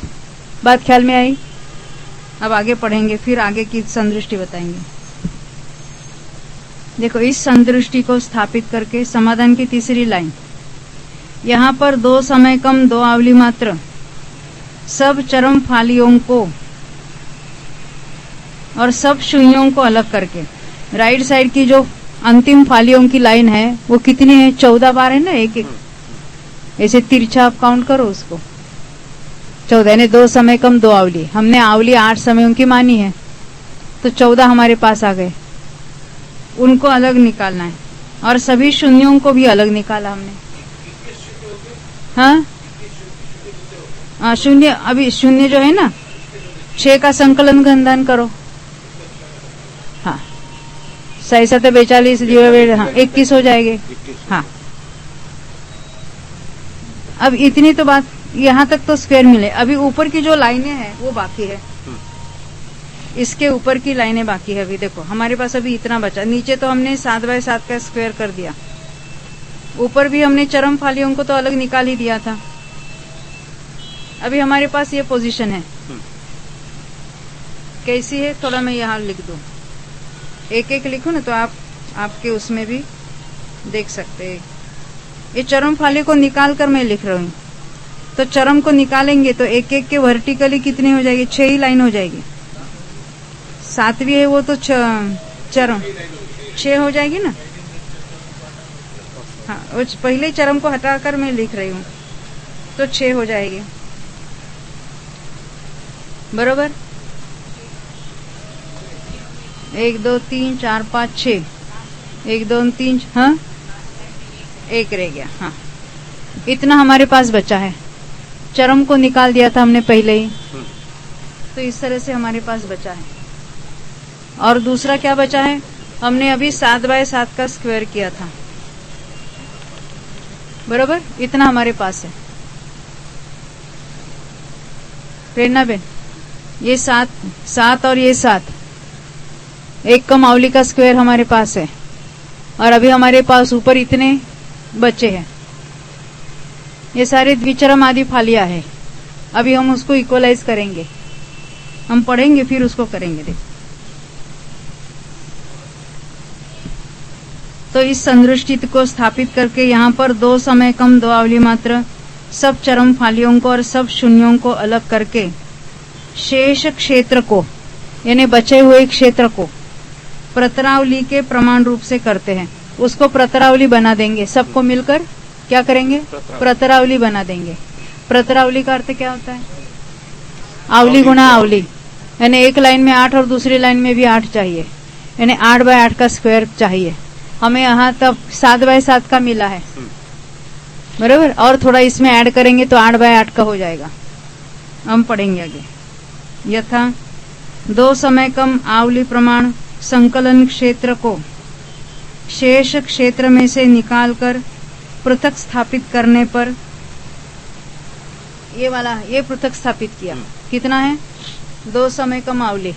बात ख्याल में आई? अब आगे पढ़ेंगे, फिर आगे की संदृष्टि बताएंगे। देखो, इस संदृष्टि को स्थापित करके समाधान की तीसरी लाइन, यहाँ पर 2 समय कम 2 आवली मात्र सब चरम फालियों को और सब शून्यों को अलग करके, राइट साइड की जो अंतिम फालियों की लाइन है वो कितनी है? 14 बार है ना, 1-1 ऐसे तिरछा आप काउंट करो उसको। 14 यानी 2 समय कम 2 आवली। हमने आवली 8 समयों की मानी है, तो 14 हमारे पास आ गए। उनको अलग निकालना है, और सभी शून्यों को भी अलग निकाला हमने। हाँ, शून्य, अभी शून्य जो है ना, 6 का संकलन गंधन करो। हाँ, 42 21 हो जाएंगे। 21। हाँ, अब इतनी तो बात, यहाँ तक तो स्क्वायर मिले। अभी ऊपर की जो लाइनें हैं वो बाकी है, इसके ऊपर की लाइनें बाकी है। अभी देखो हमारे पास अभी इतना बचा। नीचे तो हमने 7 बाय 7 का स्क्वायर कर दिया, ऊपर भी हमने चरम फालियों को तो अलग निकाल ही दिया था। अभी हमारे पास ये पोजीशन है, कैसी है थोड़ा मैं यहाँ लिख दूं, एक एक लिखूं ना तो आपके उसमें भी देख सकते हैं। ये चरम फाली को निकाल कर मैं लिख रहा हूँ, तो चरम को निकालेंगे तो एक एक के वर्टिकली कितनी हो जाएगी, 6 ही लाइन हो जाएगी। 7वीं है वो तो चरम 6 हो जाएगी ना। हाँ, उस पहले चरम को हटाकर मैं लिख रही हूँ तो 6 हो जाएगी, बरोबर। 1 2 3 4 5 6, 1 2 3, हाँ 1 रह गया। हाँ, इतना हमारे पास बचा है। चरम को निकाल दिया था हमने पहले ही, तो इस तरह से हमारे पास बचा है। और दूसरा क्या बचा है, हमने अभी 7 बाय 7 का स्क्वायर किया था, बरोबर। इतना हमारे पास है। प्रेरणा बेन, ये 7 और ये 7, एक कम मावली का स्क्वायर हमारे पास है, और अभी हमारे पास ऊपर इतने बचे हैं। ये सारे द्विचरम आदि फालिया है। अभी हम उसको इक्वलाइज करेंगे, हम पढ़ेंगे फिर उसको करेंगे। देख, तो इस संदृष्टि को स्थापित करके यहाँ पर 2 समय कम 2 आवली मात्र सब चरम फालियों को और सब शून्यों को अलग करके शेष क्षेत्र को, यानी बचे हुए क्षेत्र को प्रतरावली के प्रमाण रूप से करते हैं। उसको प्रतरावली बना देंगे, सबको मिलकर क्या करेंगे, प्रतरावली बना देंगे। प्रतरावली का अर्थ क्या होता है, आवली गुणा आवली, यानी एक लाइन में 8 और दूसरी लाइन में भी 8 चाहिए, यानी 8 बाय 8 का स्क्वायर चाहिए हमें। यहाँ तब 7 बाय 7 का मिला है, बराबर। और थोड़ा इसमें ऐड करेंगे तो 8 बाय 8 का हो जाएगा। हम पढ़ेंगे आगे। यथा 2 समय कम आवली प्रमाण संकलन क्षेत्र को शेष क्षेत्र में से निकालकर पृथक स्थापित करने पर, ये वाला ये पृथक स्थापित किया, कितना है 2 समय कम आवली,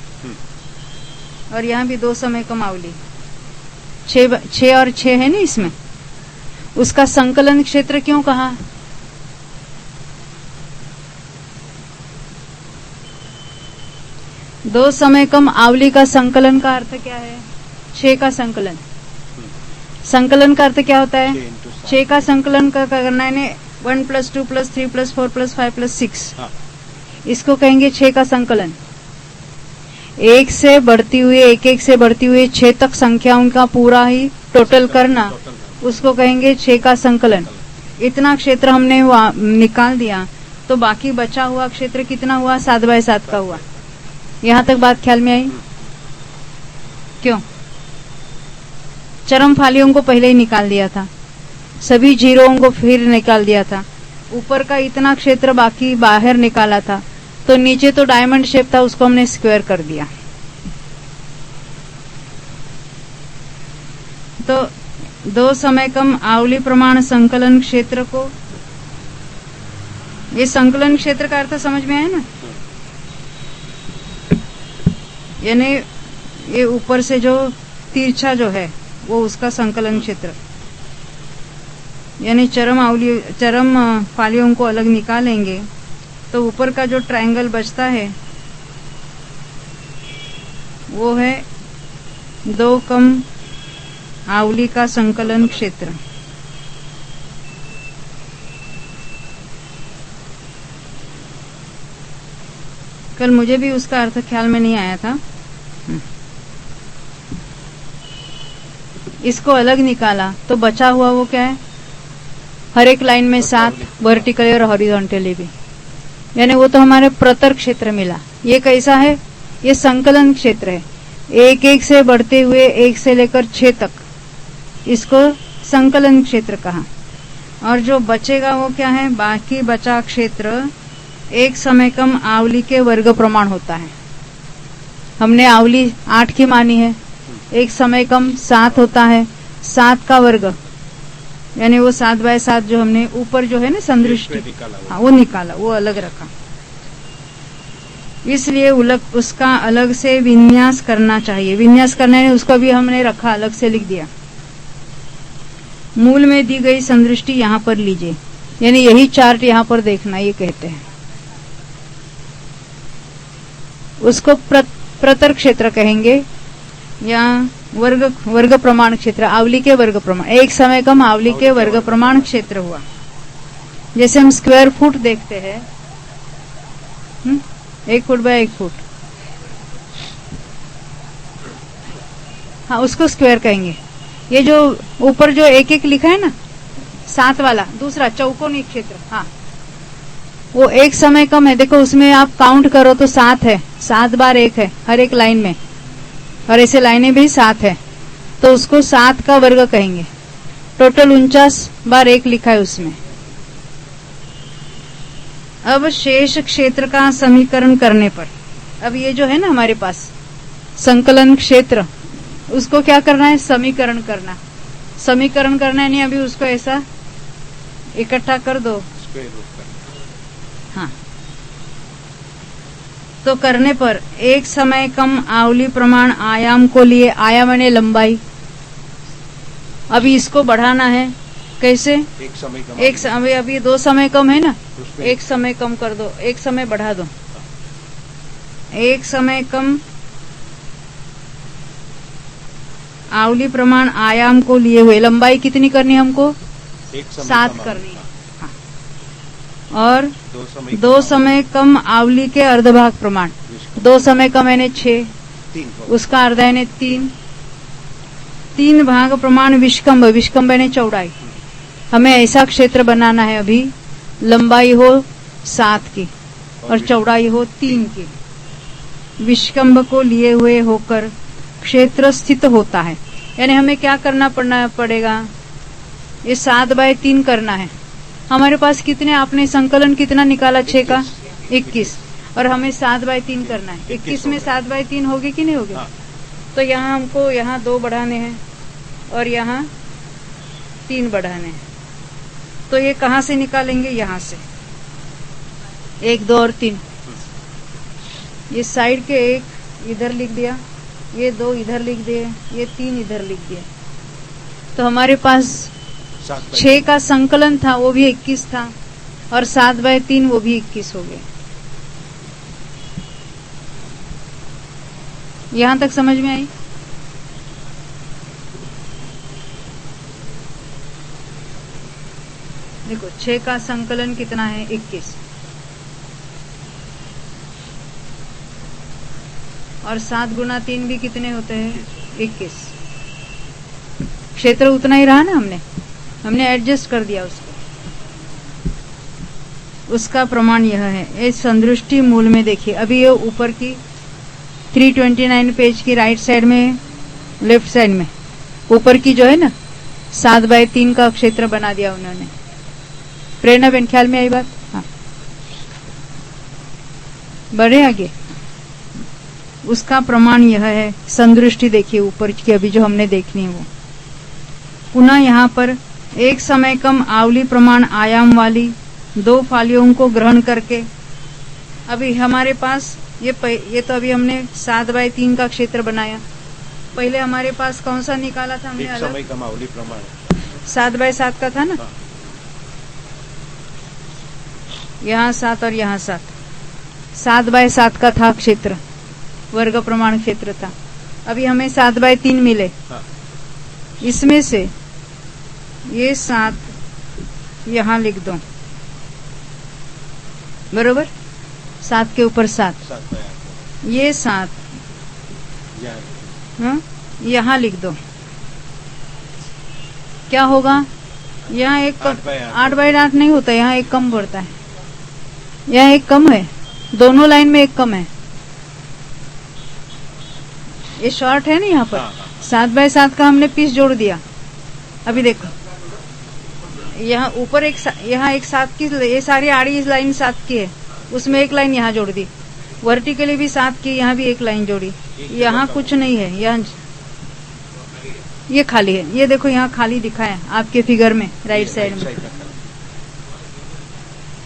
और यहाँ भी 2 समय कम आवली, 6 और 6 है ना इसमें। उसका संकलन क्षेत्र क्यों कहा, दो समय कम आवली का संकलन का अर्थ क्या है, 6 का संकलन। संकलन का अर्थ क्या होता है, 6 का संकलन का करना है 1 + 2 + 3 + 4 + 5 + 6, इसको कहेंगे 6 का संकलन। एक से बढ़ती हुई, एक से बढ़ती हुई 6 तक संख्याओं का पूरा ही टोटल करना, उसको कहेंगे 6 का संकलन। इतना क्षेत्र हमने निकाल दिया तो बाकी बचा हुआ क्षेत्र कितना हुआ, 7 बाय 7 का हुआ। यहाँ तक बात ख्याल में आई, क्यों? चरम फालियों को पहले ही निकाल दिया था, सभी जीरों को फिर निकाल दिया था, ऊपर का इतना क्षेत्र बाकी बाहर निकाला था, तो नीचे तो डायमंड शेप था, उसको हमने स्क्वायर कर दिया। तो 2 समय कम आवली प्रमाण संकलन क्षेत्र को, ये संकलन क्षेत्र का अर्थ समझ में आया ना, यानी ये ऊपर से जो तिरछा जो है वो उसका संकलन क्षेत्र, यानी चरम फालियों को अलग निकालेंगे तो ऊपर का जो ट्रायंगल बचता है वो है 2 कम आवली का संकलन क्षेत्र। कल मुझे भी उसका अर्थ ख्याल में नहीं आया था, इसको अलग निकाला तो बचा हुआ वो क्या है, हर एक लाइन में 7 वर्टिकली और हॉरिजॉन्टली भी, यानी वो तो हमारे प्रतर क्षेत्र मिला। ये कैसा है, ये संकलन क्षेत्र है, एक से बढ़ते हुए 1 से लेकर 6 तक, इसको संकलन क्षेत्र कहा। और जो बचेगा वो क्या है, बाकी बचा क्षेत्र 1 समय कम आवली के वर्ग प्रमाण होता है। हमने आवली 8 की मानी है एक समय कम 7 होता है, 7 का वर्ग यानी वो 7/7 जो हमने ऊपर जो है ना संदृष्टि, हाँ वो निकाला, वो अलग रखा। इसलिए उसका अलग से विन्यास करना चाहिए। विन्यास करने ने उसको भी हमने रखा, अलग से लिख दिया। मूल में दी गई संदृष्टि यहाँ पर लीजिए, यानी यही चार्ट यहाँ पर देखना, ये कहते हैं। उसको प्रतर क्षेत्र कहेंगे या वर्ग प्रमाण क्षेत्र, आवली के वर्ग प्रमाण। एक समय कम आवली के वर्ग प्रमाण क्षेत्र हुआ। जैसे हम स्क्वायर फुट देखते हैं, 1 फुट बाय 1 फुट, हाँ उसको स्क्वायर कहेंगे। ये जो ऊपर जो 1-1 लिखा है ना, 7 वाला दूसरा चौकोनी क्षेत्र, हाँ वो एक समय कम है। देखो उसमें आप काउंट करो तो 7 है, 7 बार 1 है हर एक लाइन में, और ऐसे लाइनें भी 7 है, तो उसको 7 का वर्ग कहेंगे। टोटल 49 बार 1 लिखा है उसमें। अब शेष क्षेत्र का समीकरण करने पर, अब ये जो है ना हमारे पास संकलन क्षेत्र, उसको क्या करना है, समीकरण करना। समीकरण करना है, नहीं अभी उसको ऐसा इकट्ठा कर दो, हाँ तो करने पर एक समय कम आवली प्रमाण आयाम को लिए, आयाम यानी लंबाई, अभी इसको बढ़ाना है। कैसे? एक समय अभी 2 समय कम है ना, एक समय कम कर दो, एक समय बढ़ा दो। एक समय कम आवली प्रमाण आयाम को लिए हुए लंबाई कितनी करनी है हमको? 7 करनी है, हाँ। और 2 समय कम आवली के अर्धभाग प्रमाण, 2 समय कम यानी 6, उसका अर्ध यानी 3 भाग प्रमाण विष्कंभ, विष्कंभ यानी चौड़ाई। हमें ऐसा क्षेत्र बनाना है, अभी लंबाई हो 7 की और चौड़ाई हो 3 की। विष्कंभ को लिए हुए होकर क्षेत्र स्थित होता है, यानी हमें क्या करना पड़ेगा, ये 7/3 करना है। हमारे पास कितने, आपने संकलन कितना निकाला 6 का 21, और हमें 7/3 करना है। 21 में 7/3 होगी कि नहीं होगी? तो यहाँ हमको यहाँ 2 बढ़ाने हैं और यहाँ 3 बढ़ाने हैं। तो ये कहाँ से निकालेंगे? यहाँ से 1, 2 और 3। ये साइड के 1 इधर लिख दिया, ये 2 इधर लिख दिए, ये 3 इधर लिख दिए। तो हमारे पास 6 का संकलन था, वो भी 21 था, और 7/3 वो भी 21 हो गए। यहां तक समझ में आई? देखो 6 का संकलन कितना है? 21, और 7 गुना 3 भी कितने होते हैं? 21। क्षेत्र उतना ही रहा ना, हमने एडजस्ट कर दिया उसको। उसका प्रमाण यह है। इस संदृष्टि मूल में देखिए, अभी ये ऊपर की 329 पेज की राइट साइड में, लेफ्ट साइड में ऊपर की जो है ना 7/3 का क्षेत्र बना दिया उन्होंने। प्रेरणा बेन, ख्याल में आई बात? हाँ, बढ़े आगे। उसका प्रमाण यह है। संदृष्टि देखिए ऊपर की, अभी जो हमने देखनी है वो। पुनः यहाँ पर एक समय कम आवली प्रमाण आयाम वाली 2 फालियों को ग्रहण करके, अभी हमारे पास ये तो अभी हमने 7/3 का क्षेत्र बनाया। पहले हमारे पास कौन सा निकाला था हमने? अलग समय कम आवली प्रमाण 7/7 का था ना, यहाँ 7 और यहाँ 7, 7/7 का था क्षेत्र, वर्ग प्रमाण क्षेत्र था। अभी हमें 7/3 मिले, इसमें से ये 7 यहाँ लिख दो, बरोबर? 7 के ऊपर 7, ये 7 यहाँ लिख दो। क्या होगा? यहाँ एक 8/8 नहीं होता, यहाँ एक कम बढ़ता है, यहाँ एक कम है, दोनों लाइन में एक कम है। ये शॉर्ट है ना, यहाँ पर 7/7 का हमने पीस जोड़ दिया। अभी देखो यहाँ ऊपर यहाँ एक 7 की, ये सारी आड़ी लाइन 7 की है, उसमें एक लाइन यहाँ जोड़ दी। वर्टिकली भी 7 की, यहाँ भी एक लाइन जोड़ी। यहाँ कुछ नहीं है, यहाँ ये खाली है, ये देखो यहाँ खाली दिखा है आपके फिगर में राइट साइड में।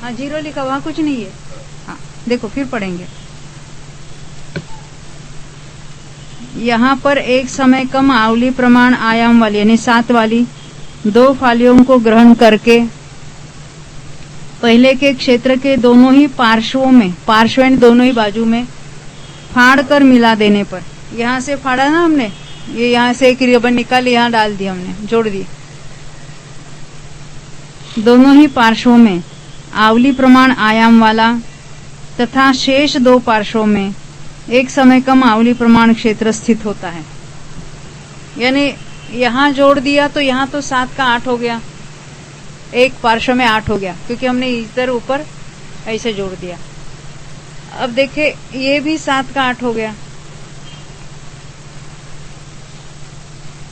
हाँ 0 लिखा, वहाँ कुछ नहीं है। हाँ देखो फिर पढ़ेंगे। यहाँ पर एक समय कम आवली प्रमाण आयाम वाली यानी 7 वाली 2 फालियों को ग्रहण करके पहले के क्षेत्र के दोनों ही पार्श्वों में, पार्श्व यानी दोनों ही बाजू में फाड़ कर मिला देने पर, यहाँ से फाड़ा ना हमने, ये यहाँ से एक रिबन निकाल यहाँ डाल दी हमने, जोड़ दी। दोनों ही पार्श्वों में आवली प्रमाण आयाम वाला तथा शेष 2 पार्श्वों में एक समय कम आवली प्रमाण क्षेत्र स्थित होता है। यानी यहाँ जोड़ दिया तो यहाँ तो 7 का 8 हो गया, एक पार्श्व में 8 हो गया क्योंकि हमने इधर ऊपर ऐसे जोड़ दिया। अब देखे ये भी 7 का 8 हो गया,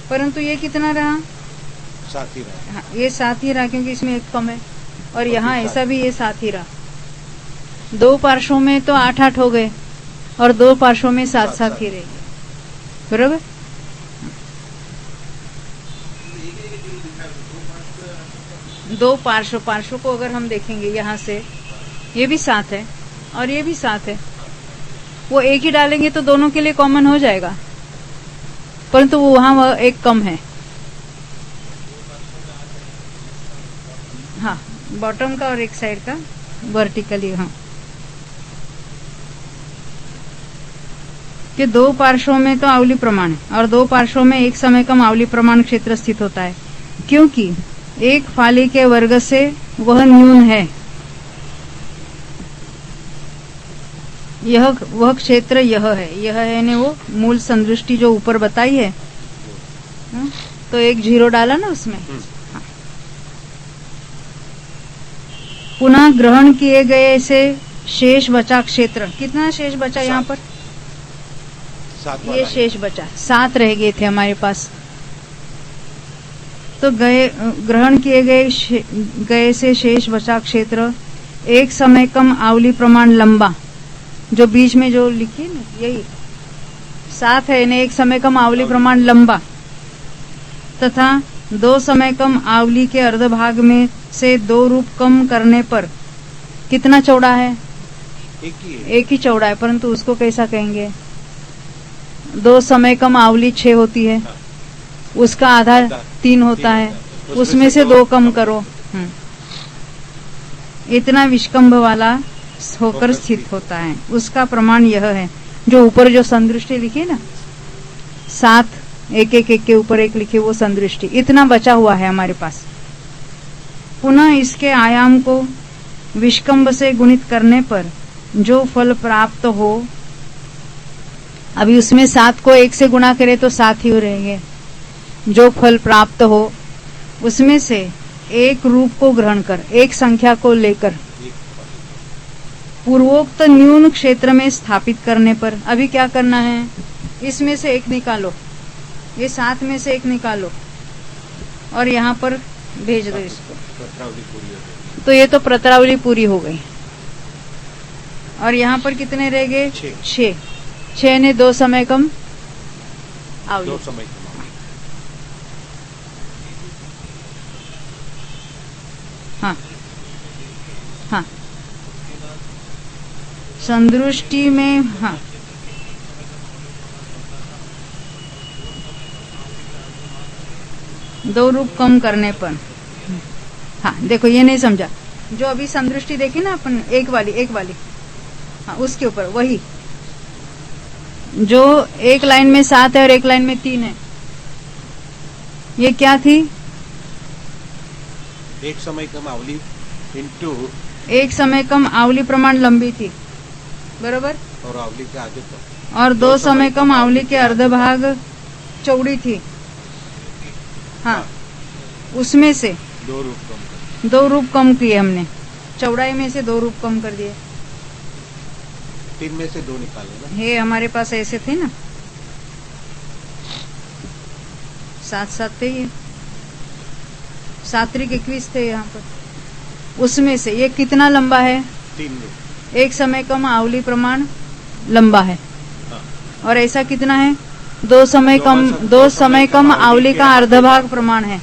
परंतु ये कितना रहा? 7 ही रहा। हाँ, ये 7 ही रहा क्योंकि इसमें एक कम है, और यहाँ ऐसा भी ये 7 ही रहा। 2 पार्श्वों में तो 8-8 हो गए और 2 पार्श्वों में 7-7 ही रहेंगे, बरोबर। दो पार्श्व को अगर हम देखेंगे यहाँ से, ये भी 7 है और ये भी 7 है, वो एक ही डालेंगे तो दोनों के लिए कॉमन हो जाएगा, परंतु वो वहाँ एक कम है। हाँ बॉटम का और एक साइड का वर्टिकली, हाँ कि 2 पार्श्वों में तो आवली प्रमाण है और 2 पार्श्वों में एक समय कम आवली प्रमाण क्षेत्र स्थित होता है, क्योंकि एक फाली के वर्ग से वह न्यून है। वह क्षेत्र यह है ने वो मूल संदृष्टि जो ऊपर बताई है, तो एक 0 डाला ना उसमें। हाँ। पुनः ग्रहण किए गए से शेष बचा क्षेत्र, कितना शेष बचा यहाँ पर? ये शेष बचा, 7 रह गए थे हमारे पास, तो ग्रहण किए गए से शेष बचा क्षेत्र एक समय कम आवली प्रमाण लंबा, जो बीच में जो लिखी ना यही 7 है ने एक समय कम आवली प्रमाण लंबा, तथा 2 समय कम आवली के अर्ध भाग में से 2 रूप कम करने पर कितना चौड़ा है? एक ही चौड़ा है, परंतु उसको कैसा कहेंगे? 2 समय कम आवली 6 होती है, उसका आधा 3 होता है, उसमें से 2 कम करो, इतना विष्कंभ वाला होकर स्थित होता है। उसका प्रमाण यह है, जो ऊपर जो संदृष्टि लिखी ना 7 एक के ऊपर एक लिखे, वो संदृष्टि इतना बचा हुआ है हमारे पास। पुनः इसके आयाम को विष्कंभ से गुणित करने पर जो फल प्राप्त हो, अभी उसमें 7 को 1 से गुणा करें तो 7 ही रहेंगे, जो फल प्राप्त हो उसमें से एक रूप को ग्रहण कर, एक संख्या को लेकर पूर्वोक्त न्यून क्षेत्र में स्थापित करने पर, अभी क्या करना है? इसमें से एक निकालो, ये 7 में से एक निकालो और यहाँ पर भेज दो इसको, तो ये तो प्रत्रावली पूरी हो गई। और यहाँ पर कितने रह गए? 6 ने 2 समय कम आवली, 2 समय कम। हाँ हाँ संदृष्टि में, हाँ दो रूप कम करने पर, हाँ देखो ये नहीं समझा, जो अभी संदृष्टि देखी ना अपन एक वाली, हाँ उसके ऊपर वही जो एक लाइन में 7 है और एक लाइन में 3 है, ये क्या थी? एक समय कम आवली इंटू एक समय कम आवली प्रमाण लंबी थी, बरोबर, और आवली के आगे तो, और 2 समय कम आवली के अर्ध भाग चौड़ी थी। हाँ उसमें से 2 रूप कम किए हमने, चौड़ाई में से 2 रूप कम कर दिए, 3 में से 2 निकाले ना। ये हमारे पास ऐसे थे ना, 7 थे, ये 7 21 थे यहाँ पर, उसमें से ये कितना लंबा है? 3 रूप, एक समय कम आवली प्रमाण लंबा है। हाँ। और ऐसा कितना है? दो समय कम आवली का अर्धभाग प्रमाण है।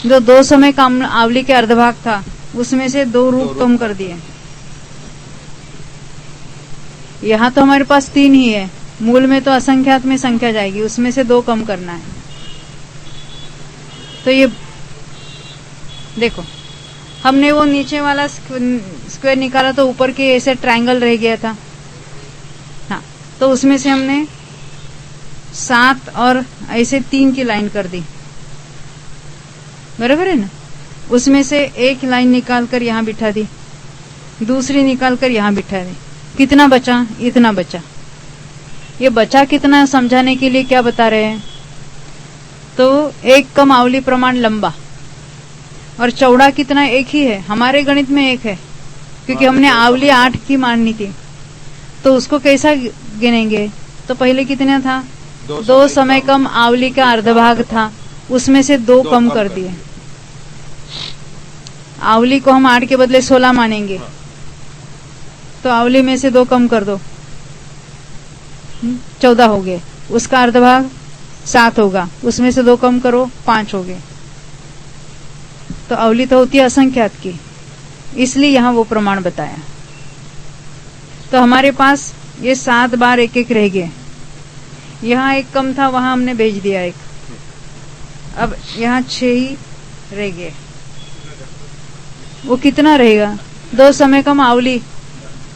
जो 2 समय कम आवली के अर्धभाग था उसमें से 2 रूप कम कर दिए। यहाँ तो हमारे पास 3 ही है, मूल में तो असंख्यात में संख्या जाएगी, उसमें से 2 कम करना है। तो ये देखो, हमने वो नीचे वाला स्क्वायर निकाला तो ऊपर के ऐसे ट्रायंगल रह गया था। हाँ, तो उसमें से हमने 7 और ऐसे 3 की लाइन कर दी, बराबर है ना। उसमें से एक लाइन निकाल कर यहाँ बिठा दी, दूसरी निकाल कर यहाँ बिठा दी। कितना बचा? इतना बचा। ये बचा कितना समझाने के लिए क्या बता रहे हैं, तो एक कम आवली प्रमाण लंबा और चौड़ा कितना? एक ही है, हमारे गणित में एक है, क्योंकि हमने आवली 8 की माननी थी। तो उसको कैसा गिनेंगे? तो पहले कितना था? 2 समय कम आवली का अर्धभाग था, उसमें से 2 कम कर दिए। आवली को हम 8 के बदले 16 मानेंगे, तो आवली में से 2 कम कर दो, 14 हो गए। उसका अर्धभाग 7 होगा, उसमें से 2 कम करो, 5 हो गए। तो आवली तो होती है असंख्यात की, इसलिए यहाँ वो प्रमाण बताया। तो हमारे पास ये 7 बार एक एक रह गए। यहाँ एक कम था, वहां हमने भेज दिया एक। अब यहाँ 6 ही रह गए। वो कितना रहेगा? 2 समय कम आवली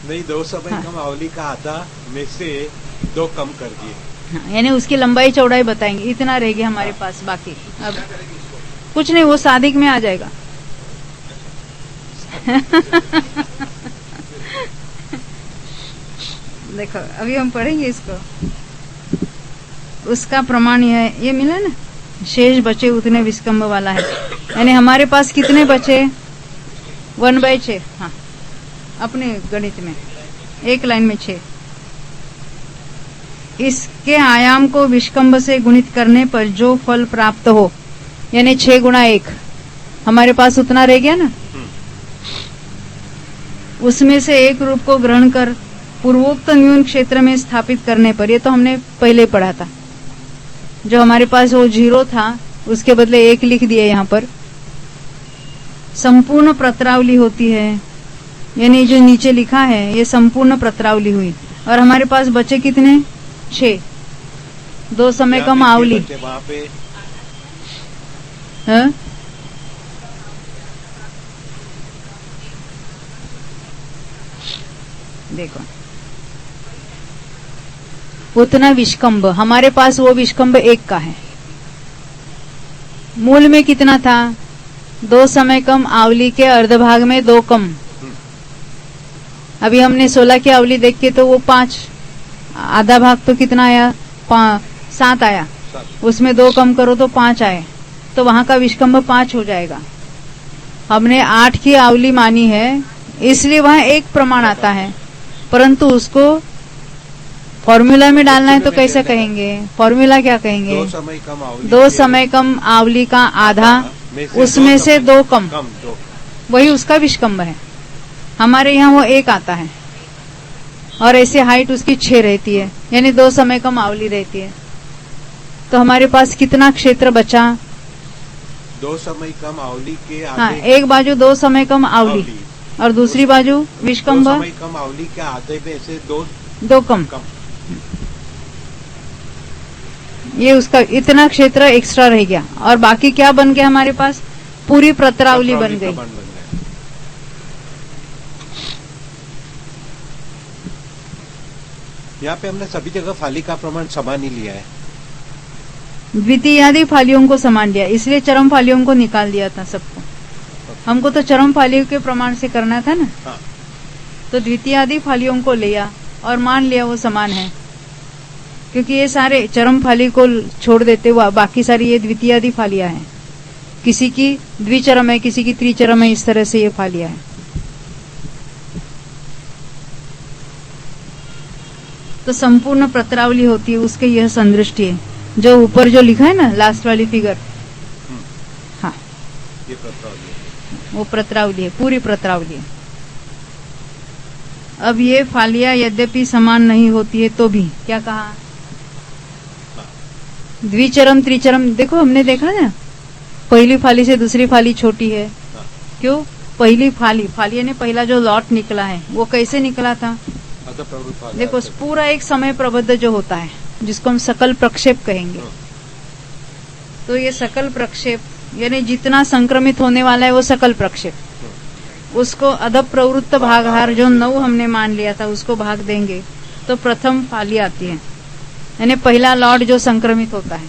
नहीं, 2 समय कम आवली का आधा में से 2 कम कर दिए। हाँ, यानी उसकी लंबाई चौड़ाई बताएंगे। इतना रह गया हमारे पास बाकी। अब कुछ नहीं, वो सादिक में आ जाएगा। देखो, अभी हम पढ़ेंगे इसको। उसका प्रमाण ये मिला ना, शेष बचे उतने विस्कंभ वाला है। यानी हमारे पास कितने बचे? 1/6। हाँ, अपने गणित में एक लाइन में 6। इसके आयाम को विस्कंभ से गुणित करने पर जो फल प्राप्त हो, यानी 6 गुणा 1, हमारे पास उतना रह गया ना। उसमें से एक रूप को ग्रहण कर पूर्वोक्त न्यून क्षेत्र में स्थापित करने पर, ये तो हमने पहले पढ़ा था, जो हमारे पास वो 0 था उसके बदले 1 लिख दिए यहाँ पर। संपूर्ण प्रत्रावली होती है, यानी जो नीचे लिखा है ये संपूर्ण प्रत्रावली हुई। और हमारे पास बचे कितने? 6। 2 समय कम आवली। वहाँ पे हाँ? देखो, उतना विस्कंभ हमारे पास, वो विस्कंभ 1 का है। मूल में कितना था? 2 समय कम आवली के अर्धभाग में 2 कम। अभी हमने 16 की आवली देख के तो वो 5, आधा भाग तो कितना आया? 7 आया। उसमें 2 कम करो तो 5 आए, तो वहां का विस्कंभ 5 हो जाएगा। हमने 8 की आवली मानी है, इसलिए वहां एक प्रमाण आता है, परंतु उसको फॉर्मूला में डालना है तो कैसे कहेंगे? फॉर्मूला क्या कहेंगे? 2 समय कम आवली का आधा, उसमें से 2 कम, वही उसका विस्कंभ है। हमारे यहाँ वो 1 आता है, और ऐसे हाइट उसकी 6 रहती है, यानी 2 समय कम आवली रहती है। तो हमारे पास कितना क्षेत्र बचा? 2 समय कम आवली के आधे। हाँ, एक बाजू 2 समय कम आवली और दूसरी बाजू विस्कंभ 2 समय कम आवली के आधे में से 2 कम। ये उसका इतना क्षेत्र एक्स्ट्रा रह गया, और बाकी क्या बन गया हमारे पास? पूरी प्रत्रावली बन गई। यहाँ पे हमने सभी जगह फाली का प्रमाण समान ही लिया है। द्वितीयादि फालियों को समान लिया, इसलिए चरम फालियों को निकाल दिया था सबको। हमको तो चरम फालियों के प्रमाण से करना था ना। हाँ। तो द्वितीयादि फालियों को लिया और मान लिया वो समान है, क्योंकि ये सारे चरम फाली को छोड़ देते हुआ बाकी सारी ये द्वितीयादि फालियां हैं। किसी की द्विचरम है, किसी की त्रिचरम है, इस तरह से ये फालियां हैं। तो संपूर्ण प्रत्रावली होती है, उसके यह संदृष्टि है। जो ऊपर जो लिखा है ना, लास्ट वाली फिगर, हाँ, ये प्रत्रावली है। वो प्रत्रावली है, पूरी प्रत्रावली है। अब ये फालियां यद्यपि समान नहीं होती है तो भी क्या कहा? द्विचरम त्रिचरम, देखो हमने देखा ना, पहली फाली से दूसरी फाली छोटी है। क्यों? पहली फाली यानी पहला जो लॉट निकला है वो कैसे निकला था? देखो पूरा एक समय प्रबद्ध जो होता है जिसको हम सकल प्रक्षेप कहेंगे। तो ये सकल प्रक्षेप यानी जितना संक्रमित होने वाला है वो सकल प्रक्षेप, उसको अधप प्रवृत्त भागहार जो 9 हमने मान लिया था उसको भाग देंगे तो प्रथम फाली आती है, यानी पहला लॉट जो संक्रमित होता है।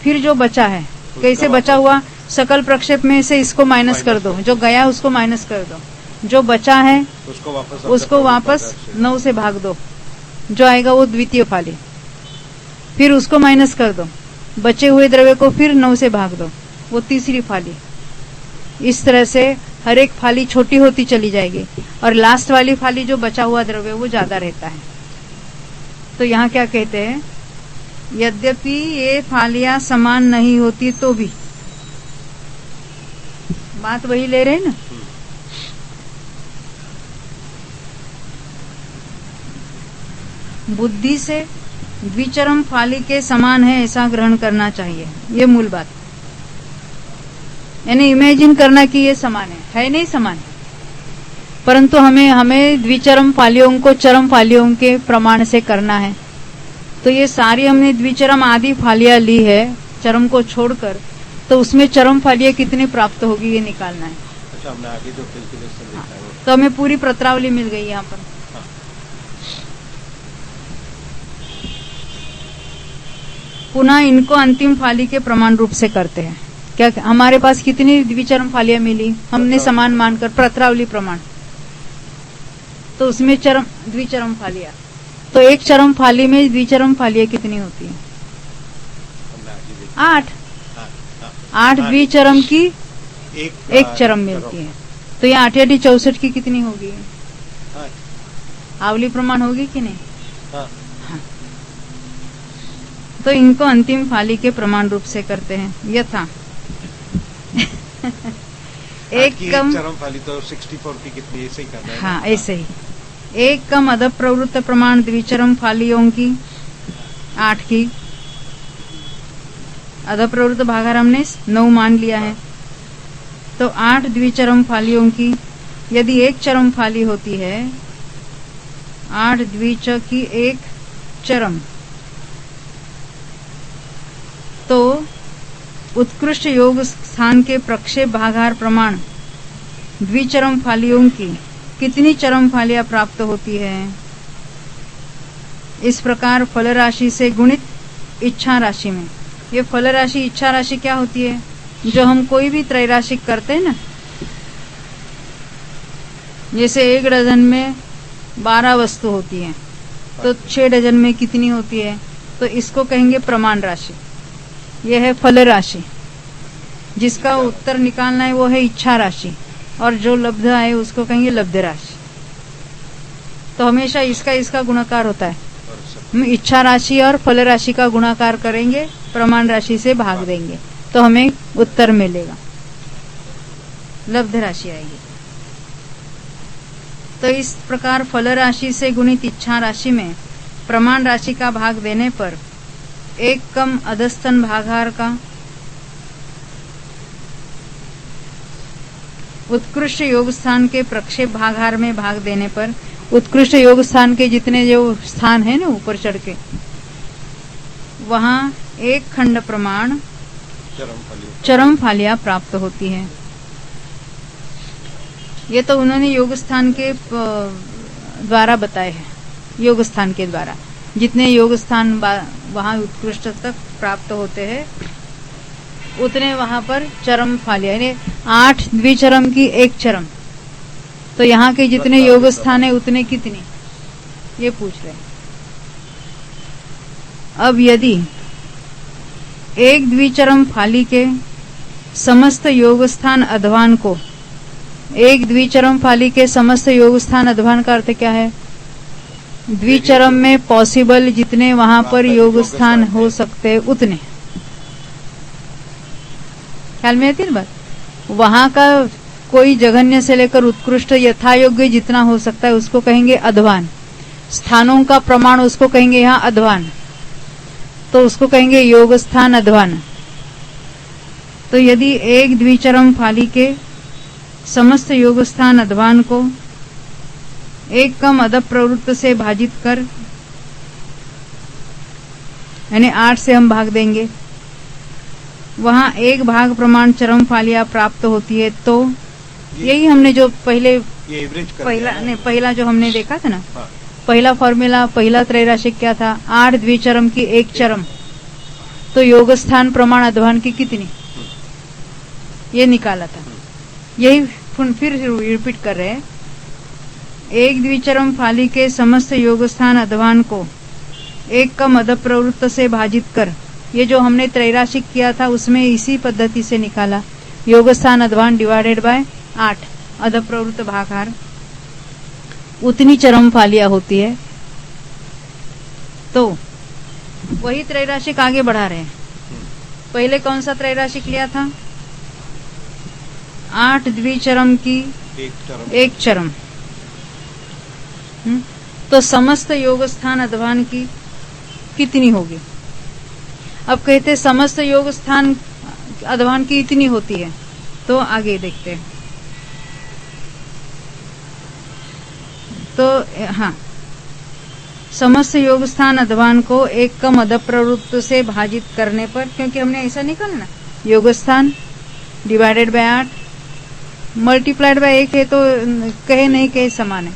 फिर जो बचा है कैसे बचा हुआ? सकल प्रक्षेप में से इसको माइनस कर दो, जो गया उसको माइनस कर दो, जो बचा है उसको वापस 9 से भाग दो, जो आएगा वो द्वितीय फाली। फिर उसको माइनस कर दो, बचे हुए द्रव्य को फिर 9 से भाग दो, वो तीसरी फाली। इस तरह से हर एक फाली छोटी होती चली जाएगी और लास्ट वाली फाली जो बचा हुआ द्रव्य वो ज्यादा रहता है। तो यहाँ क्या कहते हैं? यद्यपि ये फालियां समान नहीं होती तो भी, बात वही ले रहे हैं ना। बुद्धि से द्विचरम फाली के समान है ऐसा ग्रहण करना चाहिए, ये मूल बात। यानी इमेजिन करना कि ये समान है नहीं समान, परंतु हमें द्विचरम फालियों को चरम फालियों के प्रमाण से करना है। तो ये सारी हमने द्विचरम आदि फालियां ली है चरम को छोड़कर, तो उसमें चरम फालियां कितनी प्राप्त होगी ये निकालना है। अच्छा, हमने आगे जो कैलकुलेशन देखा है वो। तो हमें पूरी प्रत्रावली मिल गई यहाँ पर। पुनः इनको अंतिम फाली के प्रमाण रूप से करते हैं। क्या हमारे पास कितनी द्विचरम फालियां मिली? हमने समान मानकर प्रत्रावली प्रमाण, तो उसमें द्विचरम फालियां, तो एक चरम फाली में द्विचरम फालियां कितनी होती है? 8। 8 द्विचरम की एक चरम मिलती है, तो ये 8 8 64 की कितनी होगी? आवली प्रमाण होगी कि नहीं? हाँ। तो इनको अंतिम फाली के प्रमाण रूप से करते हैं। यथा एक कम चरम फाली तो 64 की कितनी, ऐसे ही करना है। हाँ, ऐसे ही एक कम अधप प्रवृत्त प्रमाण द्विचरम फालियों की 8 की, अधप प्रवृत्त भागार हमने 9 मान लिया है, तो 8 द्विचरम फालियों की यदि एक चरम फाली होती है, 8 द्विच की एक चरम, तो उत्कृष्ट योग स्थान के प्रक्षेप भागार प्रमाण द्विचरम फालियों की कितनी चरम फालियां प्राप्त होती है? इस प्रकार फल राशि से गुणित इच्छा राशि में, ये फल राशि इच्छा राशि क्या होती है? जो हम कोई भी त्रैराशिक करते हैं ना, जैसे 1 डजन में 12 वस्तु होती है, तो 6 डजन में कितनी होती है? तो इसको कहेंगे प्रमाण राशि। यह है फल राशि, जिसका उत्तर निकालना है वो है इच्छा राशि, और जो लब्ध आए उसको कहेंगे लब्ध राशि। तो हमेशा इसका गुणाकार होता है। हम इच्छा राशि और फल राशि का गुणाकार करेंगे, प्रमाण राशि से भाग देंगे, तो हमें उत्तर मिलेगा, लब्ध राशि आएगी। तो इस प्रकार फल राशि से गुणित इच्छा राशि में प्रमाण राशि का भाग देने पर एक कम अधस्तन भागार का उत्कृष्ट योग स्थान के प्रक्षेप भागार में भाग देने पर, उत्कृष्ट योग स्थान के जितने जो स्थान है ना ऊपर चढ़ के, वहां एक खंड प्रमाण चरम फालियां प्राप्त होती है। ये तो उन्होंने योग स्थान के द्वारा बताए हैं, योग स्थान के द्वारा जितने योग स्थान वहां उत्कृष्ट तक प्राप्त होते हैं, उतने वहां पर चरम फालियां, यानी 8 द्विचरम की एक चरम, तो यहाँ के जितने योग स्थान है उतने कितने, ये पूछ रहे हैं। अब यदि एक द्विचरम फाली के समस्त योग स्थान अध्वान को, एक द्विचरम फाली के समस्त योग स्थान अध्वान का अर्थ क्या है? द्विचरम में पॉसिबल जितने वहां पर योग स्थान हो सकते उतने, ख्याल में आती है बात? वहां का कोई जघन्य से लेकर उत्कृष्ट यथा योग्य जितना हो सकता है उसको कहेंगे अध्वान। स्थानों का प्रमाण उसको कहेंगे यहाँ अध्वान। तो उसको कहेंगे योग स्थान अध्वान। तो यदि एक द्विचरम फाली के समस्त योग स्थान अध्वान को एक कम अदप प्रवृत्त से भाजित कर, यानी 8 से हम भाग देंगे, वहां एक भाग प्रमाण चरम फालियां प्राप्त होती है। तो यही हमने जो पहले ये एवरेज कर पहला जो हमने देखा था ना, हाँ। पहला फॉर्मूला, पहला त्रैराशिक क्या था? 8 द्विचरम की एक चरम, तो योग स्थान प्रमाण अध्वान की कितनी, ये निकाला था। यही फिर रिपीट कर रहे हैं। एक द्विचरम फाली के समस्त योग स्थान अध्वान को एक कम अदप प्रवृत्त से भाजित कर, ये जो हमने त्रैराशिक किया था उसमें इसी पद्धति से निकाला। योग स्थान अध्वान डिवाइडेड बाय 8 अदप प्रवृत्त भागार, उतनी चरम फालियां होती है। तो वही त्रैराशिक आगे बढ़ा रहे हैं। पहले कौन सा त्रैराशिक लिया था? 8 द्विचरम की एक चरम। तो समस्त योग स्थान अध्वान की कितनी होगी? अब कहते समस्त योग स्थान अध्वान की इतनी होती है, तो आगे देखते हैं। तो हाँ, समस्त योग स्थान अध्वान को एक कम अदप प्रवृत्त से भाजित करने पर, क्योंकि हमने ऐसा निकालना, योग स्थान डिवाइडेड बाय 8 मल्टीप्लाइड बाय 1 है, तो कहे नहीं कहे समान है,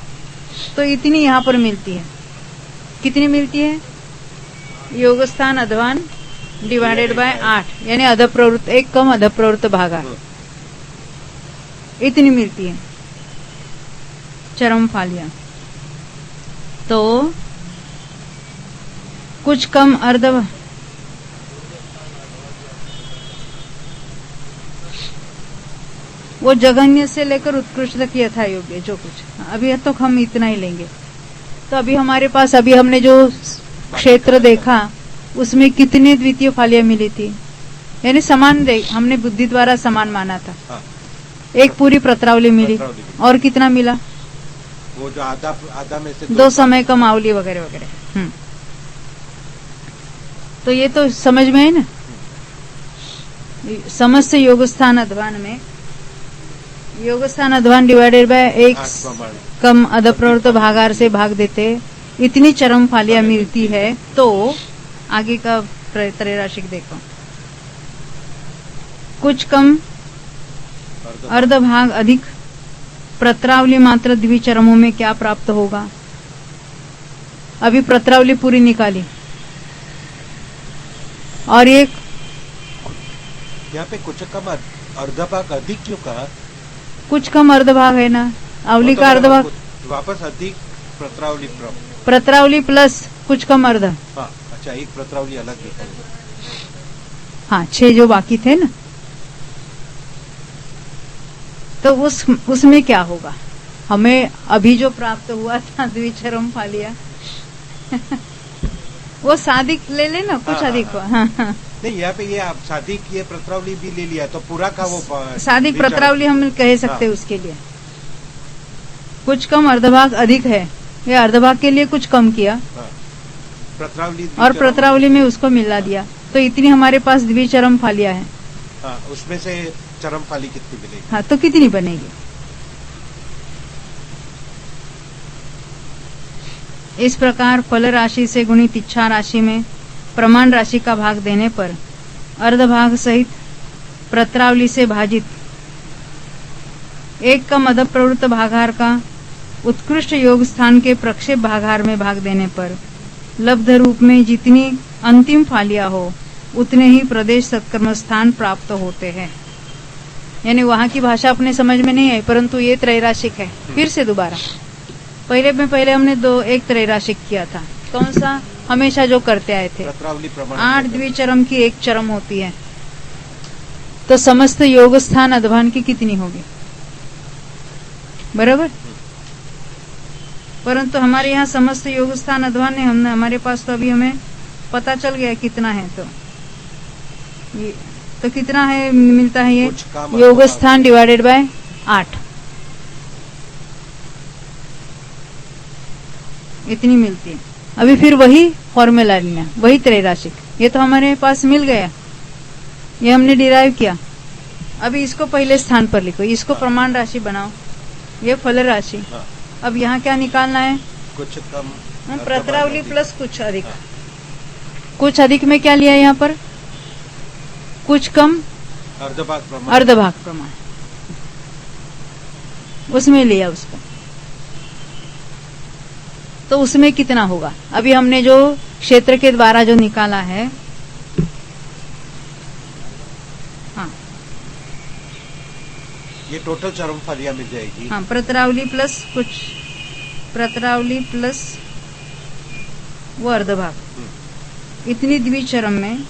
तो इतनी यहाँ पर मिलती है। कितनी मिलती है? योग स्थान अध्वान डिवाइडेड बाय 8, यानी अदप प्रवृत्त, एक कम अदप प्रवृत्त भागा, इतनी मिलती है चरम फालियां। तो कुछ कम अर्ध, वो जघन्य से लेकर उत्कृष्ट तक यथा योग्य जो कुछ, अभी तो हम इतना ही लेंगे। तो अभी हमारे पास, अभी हमने जो क्षेत्र देखा उसमें कितनी द्वितीय फालियां मिली थी, यानी समान, हमने बुद्धि द्वारा समान माना था। हाँ। एक पूरी प्रत्रावली मिली, और कितना मिला? वो जो आधा में से 2 समय का मावली वगैरह वगैरह। तो ये तो समझ में है ना। समस्त योग स्थान अध्वान में योग स्थान अध्वान डिवाइडेड बाय 1 कम अदप प्रवृत्त भागार से भाग देते, इतनी चरम फालियां मिलती है। तो आगे का त्रैराशिक देखो, कुछ कम अर्ध भाग अधिक प्रत्रावली मात्र द्विचरमों में क्या प्राप्त होगा? अभी प्रत्रावली पूरी निकाली, और एक यहाँ पे कुछ कम अर्ध भाग अधिक क्यों कहा? कुछ कम अर्ध भाग है ना, आवली का अर्ध भाग वापस अधिक प्रत्रावली प्रत्रावली प्लस कुछ कम अर्ध। हाँ, अच्छा, एक प्रत्रावली अलग है। हाँ, 6 जो बाकी थे ना, तो उसमें क्या होगा? हमें अभी जो प्राप्त हुआ था द्विचरम फालिया वो सादिक ले लेना, कुछ अधिक हुआ। हाँ। नहीं, यहाँ पे ये आप सादिक ये प्रत्रावली भी ले लिया, तो पूरा का वो सादिक प्रत्रावली हम कह सकते हैं। उसके लिए कुछ कम अर्धभाग अधिक है, ये अर्धभाग के लिए कुछ कम किया, प्रत्रावली और प्रत्रावली में उसको मिला दिया, तो इतनी हमारे पास द्विचरम फालिया है। उसमें से चरम फाली कितनी मिलेगी? हाँ, तो कितनी बनेगी? इस प्रकार फल राशि से गुणित इच्छा राशि में प्रमाण राशि का भाग देने पर अर्धभाग सहित प्रत्रावली से भाजित एक कम अदप प्रवृत्त भागार का उत्कृष्ट योग स्थान के प्रक्षेप भागार में भाग देने पर लब्ध रूप में जितनी अंतिम फालियां हो उतने ही प्रदेश सत्कर्म स्थान प्राप्त होते हैं। यानी वहां की भाषा अपने समझ में नहीं आई, परंतु ये त्रैराशिक है। फिर से दोबारा, पहले हमने एक त्रैराशिक किया था। कौन सा? हमेशा जो करते आए थे, 8 द्विचरम की एक चरम होती है, तो समस्त योग स्थान अध्वान की कितनी होगी? बराबर। परंतु हमारे यहाँ समस्त योग स्थान अध्वान है, हमने हमारे पास तो अभी हमें पता चल गया कितना है। तो कितना है मिलता है ये? योग स्थान डिवाइडेड बाय 8, इतनी मिलती है। अभी फिर वही फॉर्मूला लेना, वही त्रैराशिक। ये तो हमारे पास मिल गया, ये हमने डिराइव किया। अभी इसको पहले स्थान पर लिखो, इसको प्रमाण राशि बनाओ, ये फल राशि। हाँ। अब यहाँ क्या निकालना है? कुछ कम प्रत्रावली प्लस कुछ अधिक। कुछ अधिक में क्या लिया यहाँ पर? कुछ कम अर्धभाग प्रमाण। अर्धभाग प्रमाण, उसमें लिया उसको। तो उसमें कितना होगा? अभी हमने जो क्षेत्र के द्वारा जो निकाला है, हाँ ये टोटल चरमफलिया मिल जाएगी। हाँ, प्रत्रावली प्लस कुछ, प्रत्रावली प्लस वो अर्धभाग, इतनी द्विचरम में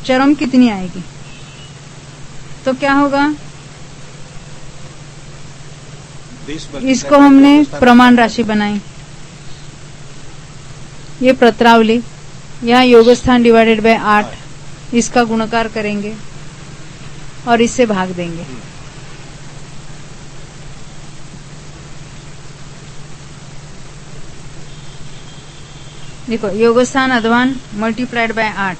चरम कितनी आएगी? तो क्या होगा? इसको हमने प्रमाण राशि बनाई, ये प्रत्रावली, यहाँ योगस्थान डिवाइडेड बाय 8, इसका गुणकार करेंगे और इससे भाग देंगे। देखो, योगस्थान अध्वान मल्टीप्लाइड बाय 8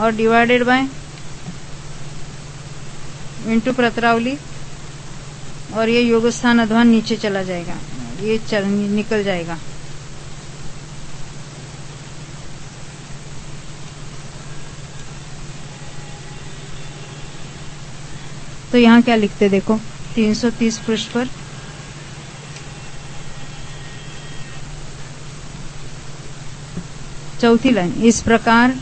और डिवाइडेड बाय इंटू प्रत्रावली, और ये योगस्थान अध्वान नीचे चला जाएगा, ये निकल जाएगा। तो यहाँ क्या लिखते देखो, 330 पृष्ठ पर चौथी लाइन, इस प्रकार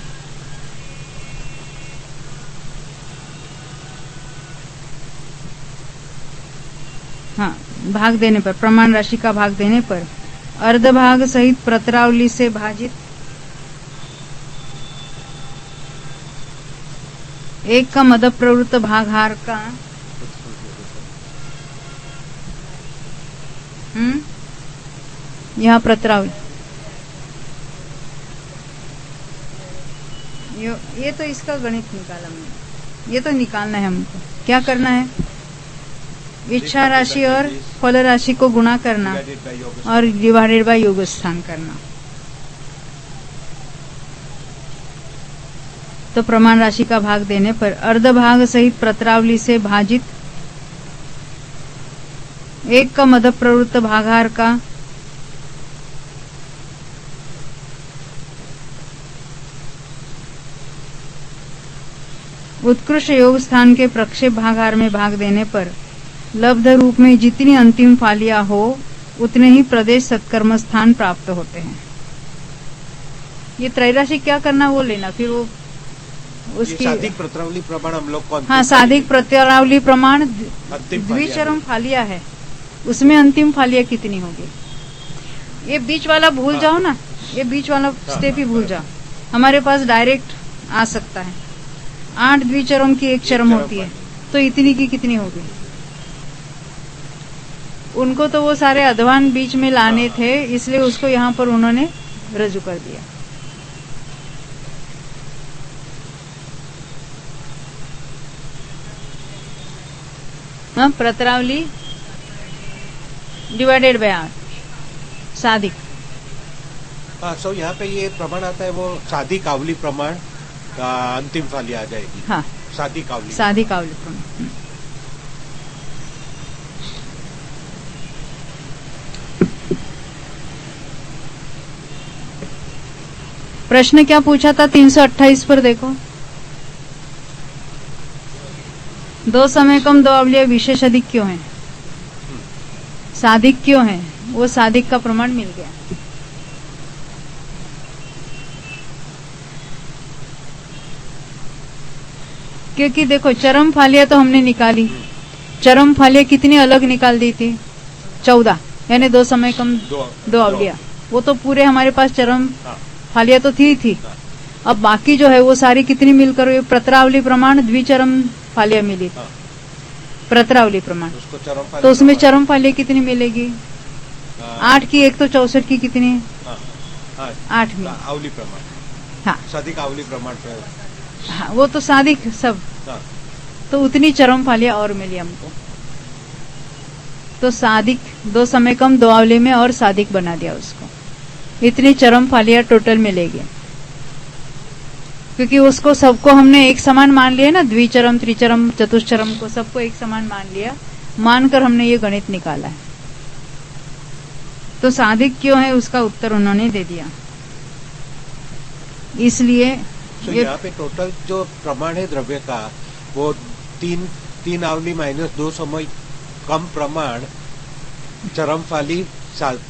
हाँ, भाग देने पर, प्रमाण राशि का भाग देने पर अर्धभाग सहित प्रत्रावली से भाजित एक का मद प्रवृत्त भागहार का यहाँ प्रत्रावली, ये तो इसका गणित निकाला मैंने, ये तो निकालना है हमको। क्या करना है? इच्छा राशि और फल राशि को गुणा करना और डिवाइडेड बाय योगस्थान करना। तो प्रमाण राशि का भाग देने पर अर्धभाग सहित प्रत्रावली से भाजित एक का मद प्रवृत्त भागाहार का उत्कृष्ट योग स्थान के प्रक्षेप भागाहार में भाग देने पर लब्ध रूप में जितनी अंतिम फालियां हो उतने ही प्रदेश सत्कर्म स्थान प्राप्त होते हैं। ये त्रैराशिक क्या करना वो लेना, फिर वो उसकी साधिक प्रत्रावली प्रमाण हम लोग कौन? हाँ, साधिक प्रत्रावली प्रमाण द्विचरम फालिया है, उसमें अंतिम फालिया कितनी होगी? ये बीच वाला भूल जाओ ना, ये बीच वाला स्टेप ही भूल जाओ। हमारे पास डायरेक्ट आ सकता है, 8 द्विचरम की एक चरम होती है, तो इतनी की कितनी होगी? उनको तो वो सारे अध्वान बीच में लाने थे, इसलिए उसको यहाँ पर उन्होंने रजू कर दिया। हाँ, प्रत्रावली डिवाइडेड बाय 8 साधिक। हाँ, सो यहाँ पे ये प्रमाण आता है, वो साधिक आवली प्रमाण अंतिम फालिया आ जाएगी। हाँ, साधिक आवली, साधिक आवली प्रमाण। प्रश्न क्या पूछा था? 328 पर देखो, दो समय कम दो अवलिया विशेष अधिक क्यों है? साधिक क्यों है? वो साधिक का प्रमाण मिल गया। क्योंकि देखो, चरम फालिया तो हमने निकाली, चरम फालिया कितनी अलग निकाल दी थी? 14, यानी दो समय कम दो अवलिया। वो तो पूरे हमारे पास चरम फालिया तो थी। अब बाकी जो है वो सारी कितनी मिलकर ये प्रत्रावली प्रमाण द्विचरम फालिया मिली, प्रत्रावली प्रमाण। तो उसमें चरम फालिया कितनी मिलेगी? 8 की, एक तो 64 की कितनी? 8 में आवली प्रमाण। हाँ, साधिक आवली प्रमाण। हाँ, वो तो साधिक सब। तो उतनी चरम फालिया और मिली हमको। तो साधिक 2 समय कम 2 आवली में और साधिक बना दिया उसको। इतनी चरम फालियां टोटल में ले गए, क्योंकि उसको सबको हमने एक समान मान लिया ना, द्विचरम त्रिचरम चतुश्चरम को सबको एक समान मान लिया, मानकर हमने ये गणित निकाला है। तो साधिक क्यों है उसका उत्तर उन्होंने दे दिया। इसलिए तो यहाँ पे टोटल जो प्रमाण है द्रव्य का वो 3 आवली माइनस 2 समय कम प्रमाण चरम फाली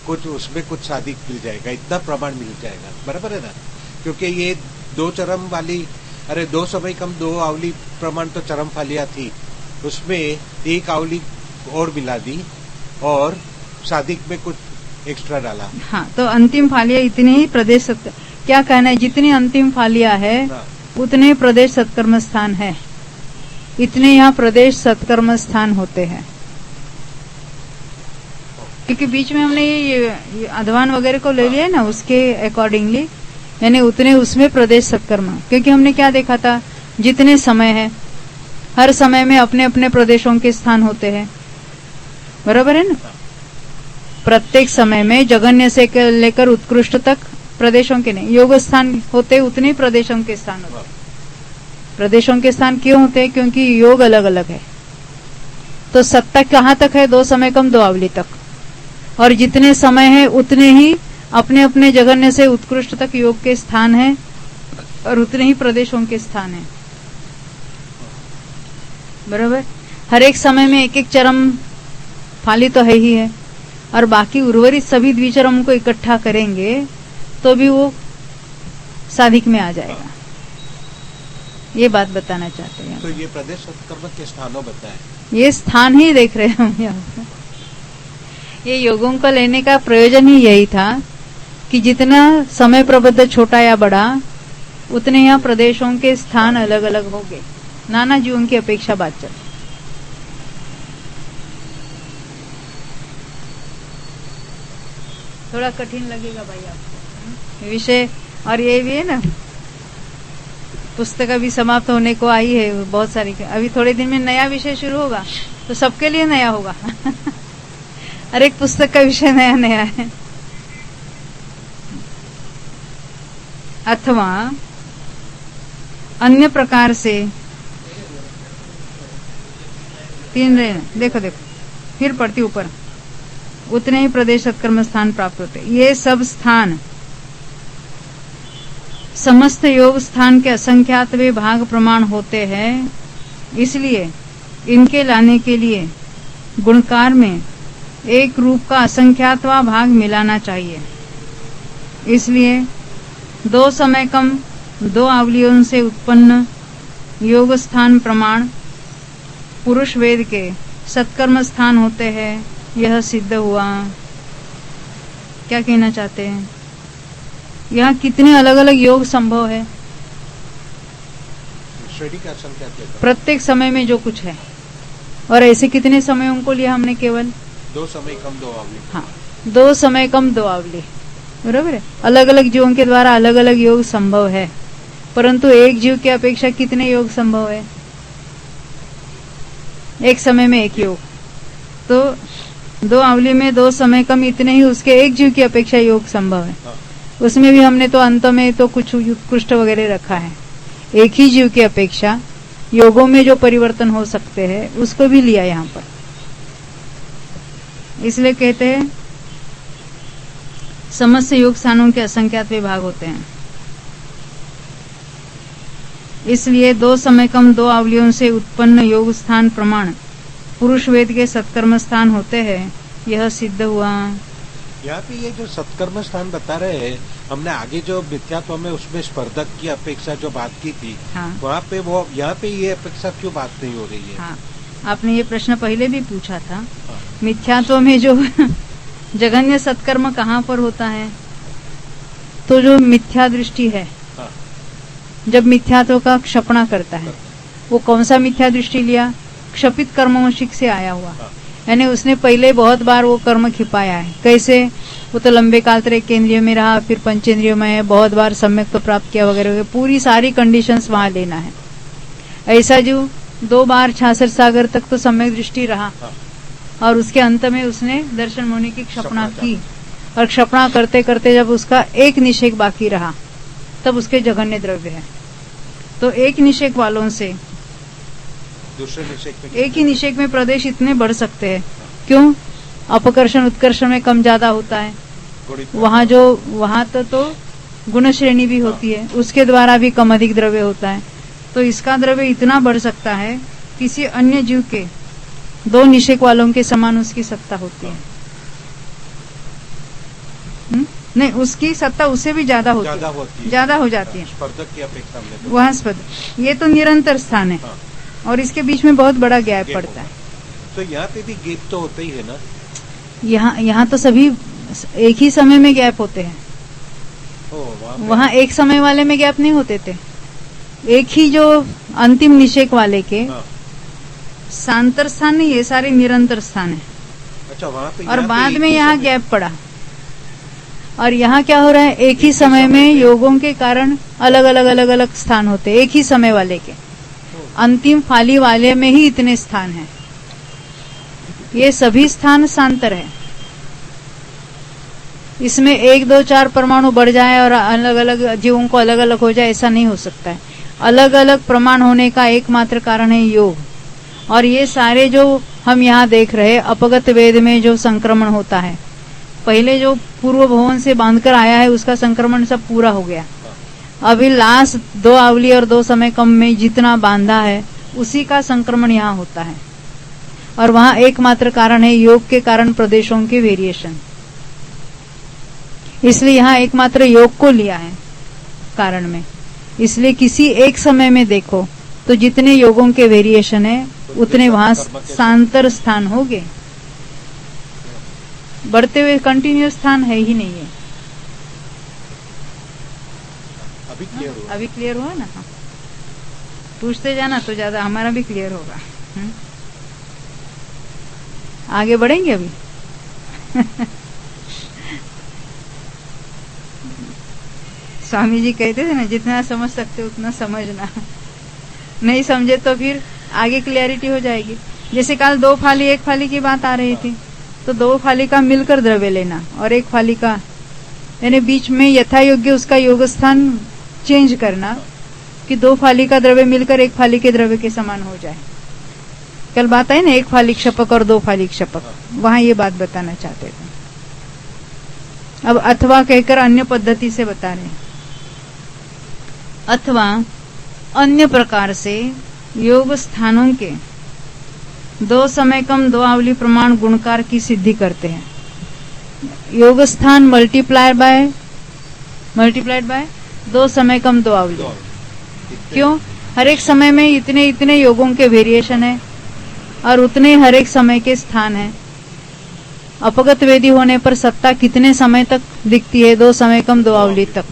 कुछ उसमें कुछ साधिक मिल जाएगा, इतना प्रमाण मिल जाएगा, बराबर है ना। क्योंकि ये 2 चरम वाली 2 समय कम 2 आवली प्रमाण तो चरम फालियां थी, उसमें 1 आवली और मिला दी और साधिक में कुछ एक्स्ट्रा डाला। हाँ, तो अंतिम फालियां इतनी ही प्रदेश क्या कहना है, जितनी अंतिम फालियां है उतने प्रदेश सत्कर्म स्थान है, इतने यहाँ प्रदेश सत्कर्म स्थान होते हैं। क्योंकि बीच में हमने ये अध्वान वगैरह को ले लिया ना, उसके अकॉर्डिंगली यानी उतने उसमें प्रदेश सत्कर्म, क्योंकि हमने क्या देखा था, जितने समय है हर समय में अपने अपने प्रदेशों के स्थान होते हैं, बराबर है ना। प्रत्येक समय में जघन्य से लेकर उत्कृष्ट तक प्रदेशों के नहीं, योग स्थान होते उतने प्रदेशों के स्थान होते। प्रदेशों के स्थान क्यों होते हैं, क्योंकि योग अलग अलग है। तो सत्ता कहाँ तक है, 2 समय कम 2 आवली तक, और जितने समय है उतने ही अपने अपने जघन्य से उत्कृष्ट तक योग के स्थान है और उतने ही प्रदेशों के स्थान है, बराबर। हर एक समय में एक एक चरम फाली तो है ही है, और बाकी उर्वरित सभी द्विचरम को इकट्ठा करेंगे तो भी वो साधिक में आ जाएगा। ये बात बताना चाहते हैं। तो ये प्रदेश सत्कर्म के स्थानों बताएं। ये स्थान ही देख रहे हैं हम यहाँ। ये योगों को लेने का प्रयोजन ही यही था कि जितना समय प्रबद्ध छोटा या बड़ा उतने यहाँ प्रदेशों के स्थान अलग अलग होंगे, नाना जीवों की अपेक्षा बात चल। थोड़ा कठिन लगेगा भाई आपको विषय, और ये भी है ना, पुस्तक अभी समाप्त होने को आई है बहुत सारी, अभी थोड़े दिन में नया विषय शुरू होगा तो सबके लिए नया होगा। हर एक पुस्तक का विषय नया नया है। अथवा अन्य प्रकार से 3 देखो फिर पढ़ती ऊपर, उतने ही प्रदेश सत्कर्म स्थान प्राप्त होते। ये सब स्थान समस्त योग स्थान के असंख्यातवे भाग प्रमाण होते हैं, इसलिए इनके लाने के लिए गुणकार में एक रूप का असंख्यातवा भाग मिलाना चाहिए। इसलिए 2 समय कम 2 आवलियों से उत्पन्न योग स्थान प्रमाण पुरुष वेद के सत्कर्म स्थान होते हैं, यह सिद्ध हुआ। क्या कहना चाहते हैं, यहाँ कितने अलग अलग योग संभव है, श्रेणी का संख्या प्रत्येक समय में जो कुछ है, और ऐसे कितने समयों को लिया हमने, केवल 2 समय कम 2 आवली। हाँ, 2 समय कम 2 आवली, बराबर है। अलग अलग जीवों के द्वारा अलग अलग योग संभव है, परंतु एक जीव की अपेक्षा कितने योग संभव है, एक समय में एक योग। तो 2 आवली में 2 समय कम इतने ही उसके एक जीव की अपेक्षा योग संभव है। उसमें भी हमने तो अंत में तो कुछ उत्कृष्ट वगैरह रखा है। एक ही जीव की अपेक्षा योगों में जो परिवर्तन हो सकते हैं उसको भी लिया यहाँ पर। इसलिए कहते हैं समस्त योग स्थानों के असंख्यात विभाग होते हैं। इसलिए 2 समय कम 2 आवलियों से उत्पन्न योग स्थान प्रमाण पुरुष वेद के सत्कर्म स्थान होते हैं, यह सिद्ध हुआ। यहाँ पे ये जो सत्कर्म स्थान बता रहे हैं, हमने आगे जो मिथ्यात्व में उसमें स्पर्धक की अपेक्षा जो बात की थी, हाँ। वहाँ पे वो यहाँ पे ये अपेक्षा क्यों बात नहीं हो रही है? हाँ, आपने ये प्रश्न पहले भी पूछा था। हाँ। मिथ्यात्व में जो जघन्य सत्कर्म कहाँ पर होता है, तो जो मिथ्या दृष्टि है, हाँ। जब मिथ्यात्व का क्षपणा करता है, वो कौन सा मिथ्या दृष्टि लिया, क्षपित कर्मवशिक से आया हुआ, यानी उसने पहले बहुत बार वो कर्म खिपाया है। कैसे, वो तो लंबे काल तक केंद्रीय में रहा, फिर पंचेंद्रियों में है, बहुत बार सम्यक तो प्राप्त किया वगैरह, पूरी सारी कंडीशंस वहां लेना है। ऐसा जो 2 बार 66 सागर तक तो सम्यक दृष्टि रहा, और उसके अंत में उसने दर्शन मुनि की क्षपणा की, और क्षपणा करते करते जब उसका एक निषेक बाकी रहा तब उसके जघन्य द्रव्य है। तो एक निषेक वालों से दूसरे निषेक में एक ही निषेक में प्रदेश इतने बढ़ सकते हैं। क्यों? अपकर्षण उत्कर्षण में कम ज्यादा होता है। वहां तो गुण श्रेणी भी होती है, उसके द्वारा भी कम अधिक द्रव्य होता है। तो इसका द्रव्य इतना बढ़ सकता है किसी अन्य जीव के 2 निषेक वालों के समान उसकी सत्ता होती है। नहीं, उसकी सत्ता उससे भी ज्यादा होती है, ज्यादा हो जाती है स्पर्धक की अपेक्षा में। वह स्पर्धक, ये तो निरंतर स्थान है और इसके बीच में बहुत बड़ा गैप पड़ता है। तो यहाँ पे भी गैप तो होता ही है ना? यहाँ तो सभी एक ही समय में गैप होते हैं। वहाँ एक समय वाले में गैप नहीं होते थे। एक ही जो अंतिम निषेक वाले के सांतर स्थान नहीं, ये सारे निरंतर स्थान है। अच्छा, वहाँ पे और बाद में यहाँ गैप पड़ा। और यहाँ क्या हो रहा है, एक ही समय में योगों के कारण अलग अलग स्थान होते हैं। एक ही समय वाले के अंतिम फाली वाले में ही इतने स्थान हैं। ये सभी स्थान सांतर है। इसमें 1, 2, 4 परमाणु बढ़ जाए और अलग अलग जीवों को अलग अलग हो जाए, ऐसा नहीं हो सकता है। अलग अलग प्रमाण होने का एकमात्र कारण है योग। और ये सारे जो हम यहाँ देख रहे हैं, अपगत वेद में जो संक्रमण होता है, पहले जो पूर्व भवन से बांधकर आया है उसका संक्रमण सब पूरा हो गया। अभी लास्ट 2 आवली और 2 समय कम में जितना बांधा है उसी का संक्रमण यहाँ होता है। और वहाँ एकमात्र कारण है योग के कारण प्रदेशों के वेरिएशन। इसलिए यहाँ एकमात्र योग को लिया है कारण में। इसलिए किसी एक समय में देखो तो जितने योगों के वेरिएशन है उतने वहां सांतर स्थान हो गए। बढ़ते हुए कंटिन्यूस स्थान है ही नहीं है। अभी क्लियर हुआ ना? पूछते जाना तो ज्यादा हमारा भी क्लियर होगा। आगे बढ़ेंगे अभी। स्वामी जी कहते थे ना, जितना समझ सकते उतना समझना, नहीं समझे तो फिर आगे क्लियरिटी हो जाएगी। जैसे कल 2 फाली 1 फाली की बात आ रही थी, तो 2 फाली का मिलकर द्रव्य लेना और 1 फाली का, यानी बीच में यथा योग्य उसका योग स्थान चेंज करना कि 2 फाली का द्रव्य मिलकर 1 फाली के द्रव्य के समान हो जाए। कल बात आई ना 1 फाली क्षपक और 2 फाली क्षपक, वहां ये बात बताना चाहते थे। अब अथवा कहकर अन्य पद्धति से बता रहे हैं। अथवा अन्य प्रकार से योग स्थानों के 2 समय कम 2 आवली प्रमाण गुणकार की सिद्धि करते हैं। योग स्थान मल्टीप्लाइड बाय 2 समय कम 2 आवली। क्यों? हर एक समय में इतने इतने योगों के वेरिएशन है और उतने हर एक समय के स्थान है। अपगत वेदी होने पर सत्ता कितने समय तक दिखती है? 2 समय कम 2 आवली तक।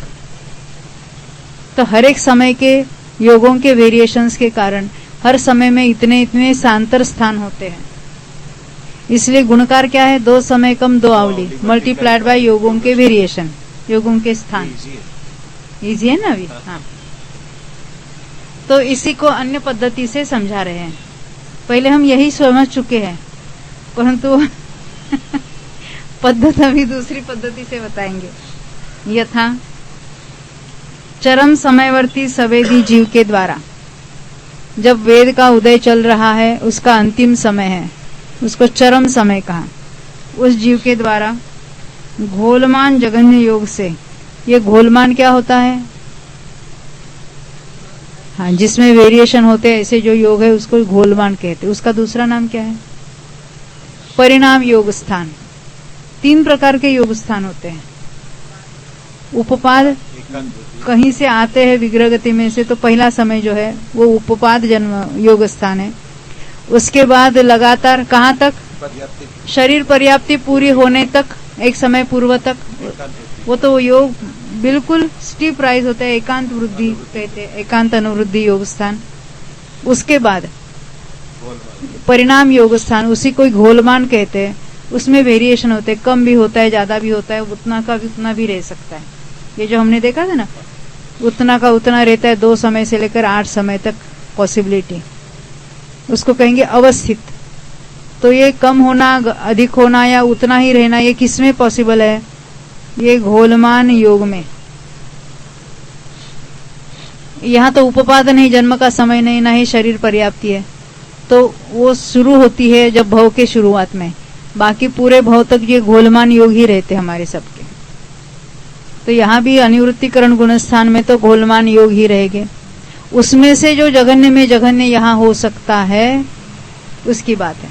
तो हर एक समय के योगों के वेरिएशंस के कारण हर समय में इतने इतने सांतर स्थान होते हैं। इसलिए गुणकार क्या है? 2 समय कम 2 आवली मल्टीप्लाइड बाय योगों के वेरिएशन, योगों के स्थान। इजी है ना अभी? हाँ। तो इसी को अन्य पद्धति से समझा रहे हैं। पहले हम यही समझ चुके हैं, परंतु पद्धति अभी दूसरी पद्धति से बताएंगे। यथा चरम समयवर्ती सवेदी जीव के द्वारा जब वेद का उदय चल रहा है, उसका अंतिम समय है, उसको चरम समय कहा। उस जीव के द्वारा घोलमान जघन्य योग से, ये घोलमान क्या होता है? हाँ, जिसमें वेरिएशन होते हैं ऐसे जो योग है उसको घोलमान कहते हैं। उसका दूसरा नाम क्या है? परिणाम योग स्थान। 3 प्रकार के योग स्थान होते हैं। उपपाद कहीं से आते हैं विग्रह गति में से, तो पहला समय जो है वो उपपाद जन्म योग स्थान है। उसके बाद लगातार कहाँ तक? शरीर पर्याप्ति पूरी होने तक, एक समय पूर्व तक, वो तो योग बिल्कुल स्टीप राइज होता है, एकांत वृद्धि कहते हैं, एकांत अनुवृद्धि योग स्थान। उसके बाद परिणाम योग स्थान, उसी को घोलमान कहते हैं। उसमें वेरिएशन होते हैं, कम भी होता है, ज्यादा भी होता है, उतना का भी उतना भी रह सकता है। ये जो हमने देखा था ना, उतना का उतना रहता है, 2 समय से लेकर 8 समय तक पॉसिबिलिटी। उसको कहेंगे अवस्थित। तो ये कम होना, अधिक होना या उतना ही रहना, ये किसमें पॉसिबल है? ये घोलमान योग में। यहाँ तो उपपाद नहीं, जन्म का समय नहीं, ना ही शरीर पर्याप्ति है, तो वो शुरू होती है जब भव के शुरुआत में। बाकी पूरे भव तक ये घोलमान योग ही रहते हमारे सबके। तो यहाँ भी अनिवृत्तिकरण गुणस्थान में तो घोलमान योग ही रहेंगे। उसमें से जो जघन्य में जघन्य यहाँ हो सकता है उसकी बात है,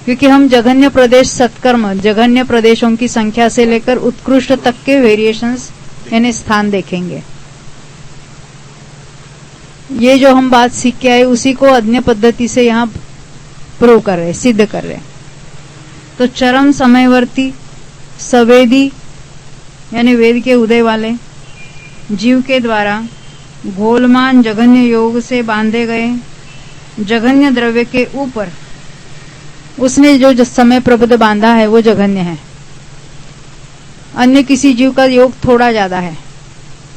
क्योंकि हम जघन्य प्रदेश सत्कर्म, जघन्य प्रदेशों की संख्या से लेकर उत्कृष्ट तक के वेरिएशंस यानी स्थान देखेंगे। ये जो हम बात सीख के आए उसी को अज्ञ पद्धति से यहाँ प्रूव कर रहे, सिद्ध कर रहे। तो चरम समयवर्ती सवेदी यानी वेद के उदय वाले जीव के द्वारा घोलमान जघन्य योग से बांधे गए जघन्य द्रव्य के ऊपर उसने जो समय प्रबुद्ध बांधा है वो जघन्य है। अन्य किसी जीव का योग थोड़ा ज्यादा है,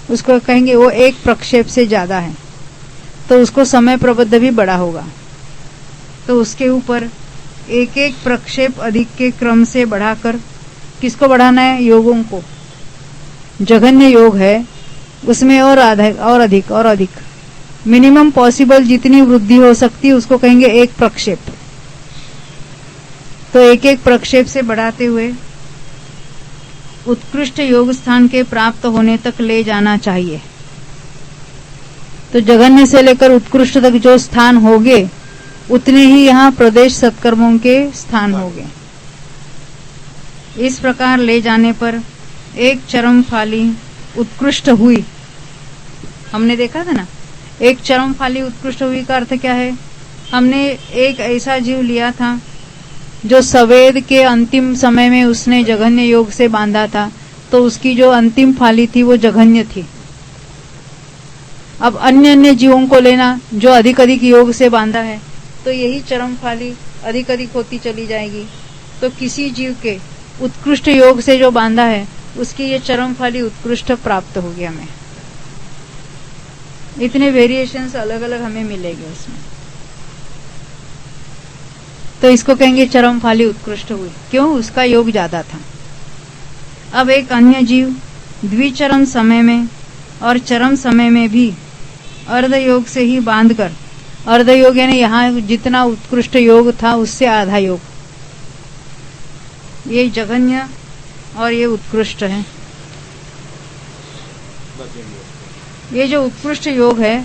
उसको कहेंगे वो एक प्रक्षेप से ज्यादा है, तो उसको समय प्रबुद्ध भी बड़ा होगा। तो उसके ऊपर एक एक प्रक्षेप अधिक के क्रम से बढ़ाकर किसको बढ़ाना है? योगों को। जघन्य योग है उसमें और अधिक और अधिक मिनिमम पॉसिबल जितनी वृद्धि हो सकती है उसको कहेंगे एक प्रक्षेप। तो एक एक प्रक्षेप से बढ़ाते हुए उत्कृष्ट योग स्थान के प्राप्त होने तक ले जाना चाहिए। तो जघन्य से लेकर उत्कृष्ट तक जो स्थान होंगे उतने ही यहाँ प्रदेश सत्कर्मों के स्थान होंगे। इस प्रकार ले जाने पर एक चरम फाली उत्कृष्ट हुई। हमने देखा था ना, एक चरम फाली उत्कृष्ट हुई का अर्थ क्या है? हमने एक ऐसा जीव लिया था जो सवेद के अंतिम समय में उसने जघन्य योग से बांधा था, तो उसकी जो अंतिम फाली थी वो जघन्य थी। अब अन्य अन्य जीवों को लेना जो अधिक अधिक योग से बांधा है, तो यही चरम फाली अधिक अधिक होती चली जाएगी। तो किसी जीव के उत्कृष्ट योग से जो बांधा है उसकी ये चरम फाली उत्कृष्ट प्राप्त होगी हमें। इतने वेरिएशंस अलग अलग हमें मिलेंगे उसमें, तो इसको कहेंगे चरम फाली उत्कृष्ट हुई। क्यों? उसका योग ज्यादा था। अब एक अन्य जीव द्विचरम समय में और चरम समय में भी अर्ध योग से ही बांधकर, अर्ध योग यानी यहाँ जितना उत्कृष्ट योग था उससे आधा योग, ये जघन्य और ये उत्कृष्ट है। ये जो उत्कृष्ट योग है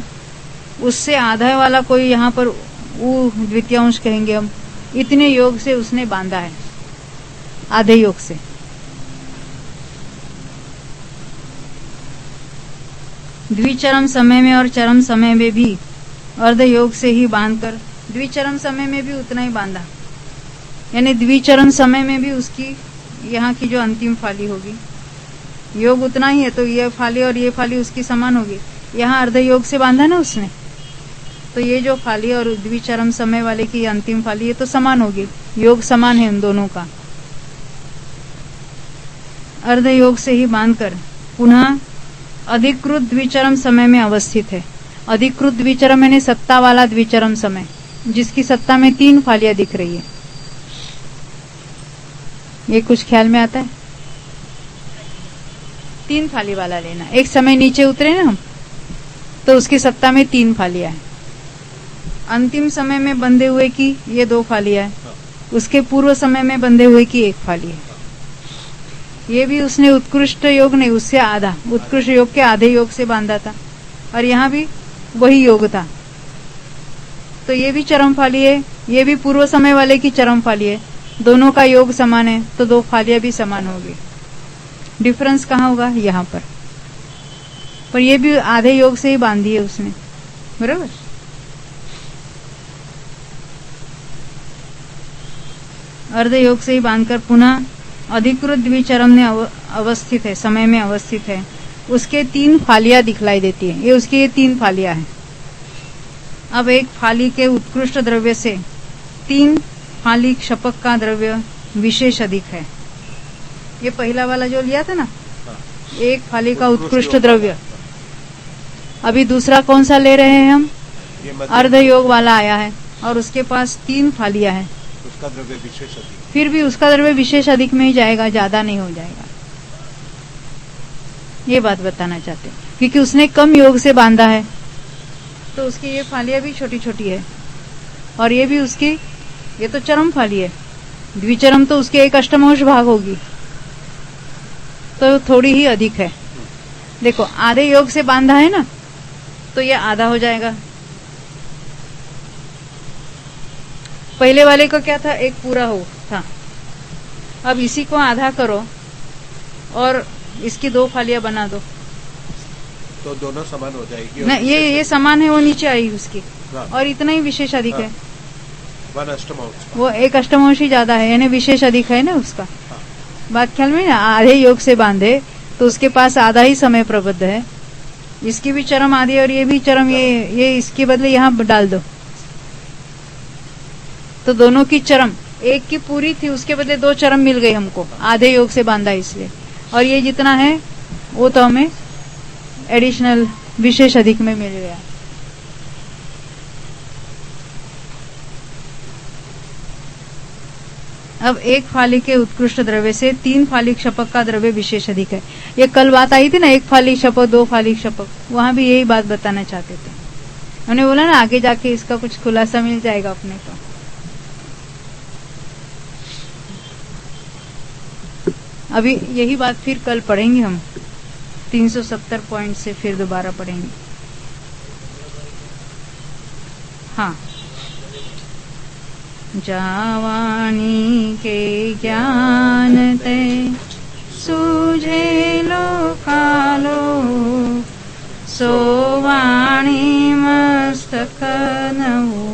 उससे आधा वाला कोई यहाँ पर वो द्वितीयांश कहेंगे हम, इतने योग से उसने बांधा है, आधे योग से। द्विचरम समय में और चरम समय में भी अर्ध योग से ही बांधकर, द्विचरम समय में भी उतना ही बांधा, यानी द्विचरम समय में भी उसकी यहाँ की जो अंतिम फाली होगी योग उतना ही है, तो ये फाली और ये फाली उसकी समान होगी। यहाँ अर्ध योग से बांधा ना उसने, तो ये जो फाली और द्विचरम समय वाले की अंतिम फाली ये तो समान होगी, योग समान है उन दोनों का। अर्ध योग से ही बांधकर पुनः अधिकृत द्विचरम समय में अवस्थित है। अधिकृत द्विचरम यानी सत्ता वाला द्विचरम समय, जिसकी सत्ता में 3 फालियां दिख रही है। ये कुछ ख्याल में आता है? 3 फाली वाला लेना। एक समय नीचे उतरे ना हम, तो उसकी सत्ता में 3 फालियां है। अंतिम समय में बंधे हुए की ये 2 फालियां है, उसके पूर्व समय में बंधे हुए की 1 फाली है। ये भी उसने उत्कृष्ट योग नहीं, उससे आधा, उत्कृष्ट योग के आधे योग से बांधा था, और यहाँ भी वही योग था। तो ये भी चरम फाली है, ये भी पूर्व समय वाले की चरम फाली है। दोनों का योग समान है तो 2 फालियां भी समान होगी। डिफरेंस कहाँ होगा? यहाँ पर ये भी आधे योग से ही बांधी है उसने, बराबर। अर्ध योग से ही बांधकर पुनः अधिकृत द्विचरम में अवस्थित है, समय में अवस्थित है। उसके 3 फालियां दिखलाई देती है, ये उसकी ये 3 फालियां हैं। अब एक फाली के उत्कृष्ट द्रव्य से 3 फाली क्षपक का द्रव्य विशेष अधिक है। ये पहला वाला जो लिया था ना, एक फाली का उत्कृष्ट द्रव्य। अभी दूसरा कौन सा ले रहे हैं हम? अर्ध योग वाला आया है और उसके पास 3 फालियां हैं, उसका द्रव्य विशेष अधिक। फिर भी उसका द्रव्य विशेष अधिक में ही जाएगा, ज्यादा नहीं हो जाएगा। ये बात बताना चाहते हैं, क्योंकि उसने कम योग से बांधा है, तो उसकी ये फालियां भी छोटी छोटी है, और ये भी उसकी, ये तो चरम फाली है, द्विचरम तो उसके 1/8 भाग होगी, तो थोड़ी ही अधिक है। देखो आधे योग से बांधा है ना, तो ये आधा हो जाएगा। पहले वाले को क्या था, एक पूरा हो था, अब इसी को आधा करो और इसकी 2 फालियां बना दो, तो दोनों समान हो जाएगी। न, ये समान है, वो नीचे आई उसकी, हाँ। और इतना ही विशेष अधिक है, 1/8 वो 1/8 ही ज्यादा है, यानी विशेष अधिक है ना उसका। हाँ। बात ख्याल में ना, आधे योग से बांधे तो उसके पास आधा ही समय प्रबद्ध है, इसकी भी चरम आधी और ये भी चरम, ये इसके बदले यहाँ डाल दो, तो दोनों की चरम, एक की पूरी थी उसके बदले 2 चरम मिल गई हमको, आधे योग से बांधा इसलिए, और ये जितना है वो तो हमें एडिशनल विशेष अधिक में मिल गया। अब एक फाली के उत्कृष्ट द्रव्य से 3 फाली क्षपक का द्रव्य विशेष अधिक है। ये कल बात आई थी ना, 1 फाली क्षपक 2 फाली क्षपक, वहां भी यही बात बताना चाहते थे। हमने बोला ना आगे जाके इसका कुछ खुलासा मिल जाएगा अपने को। अभी यही बात फिर कल पढ़ेंगे हम, 370 पॉइंट से फिर दोबारा पढ़ेंगे। हाँ, जावानी के ज्ञान ते सूझे लो कालो, सोवाणी मस्तक नवो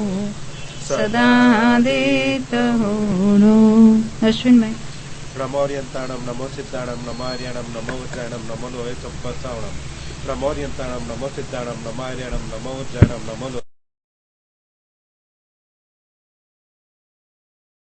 सदा देत होनो। अश्विन भाई। ब्रह्मोरियंताणम नमो सिद्धाणम नमो आर्याणम नमो वज्रायणम नमो लोहे संपत्सावणम। ब्रह्मोरियंताणम नमो सिद्धाणम नमो आर्याणम नमो वज्रायणम नमो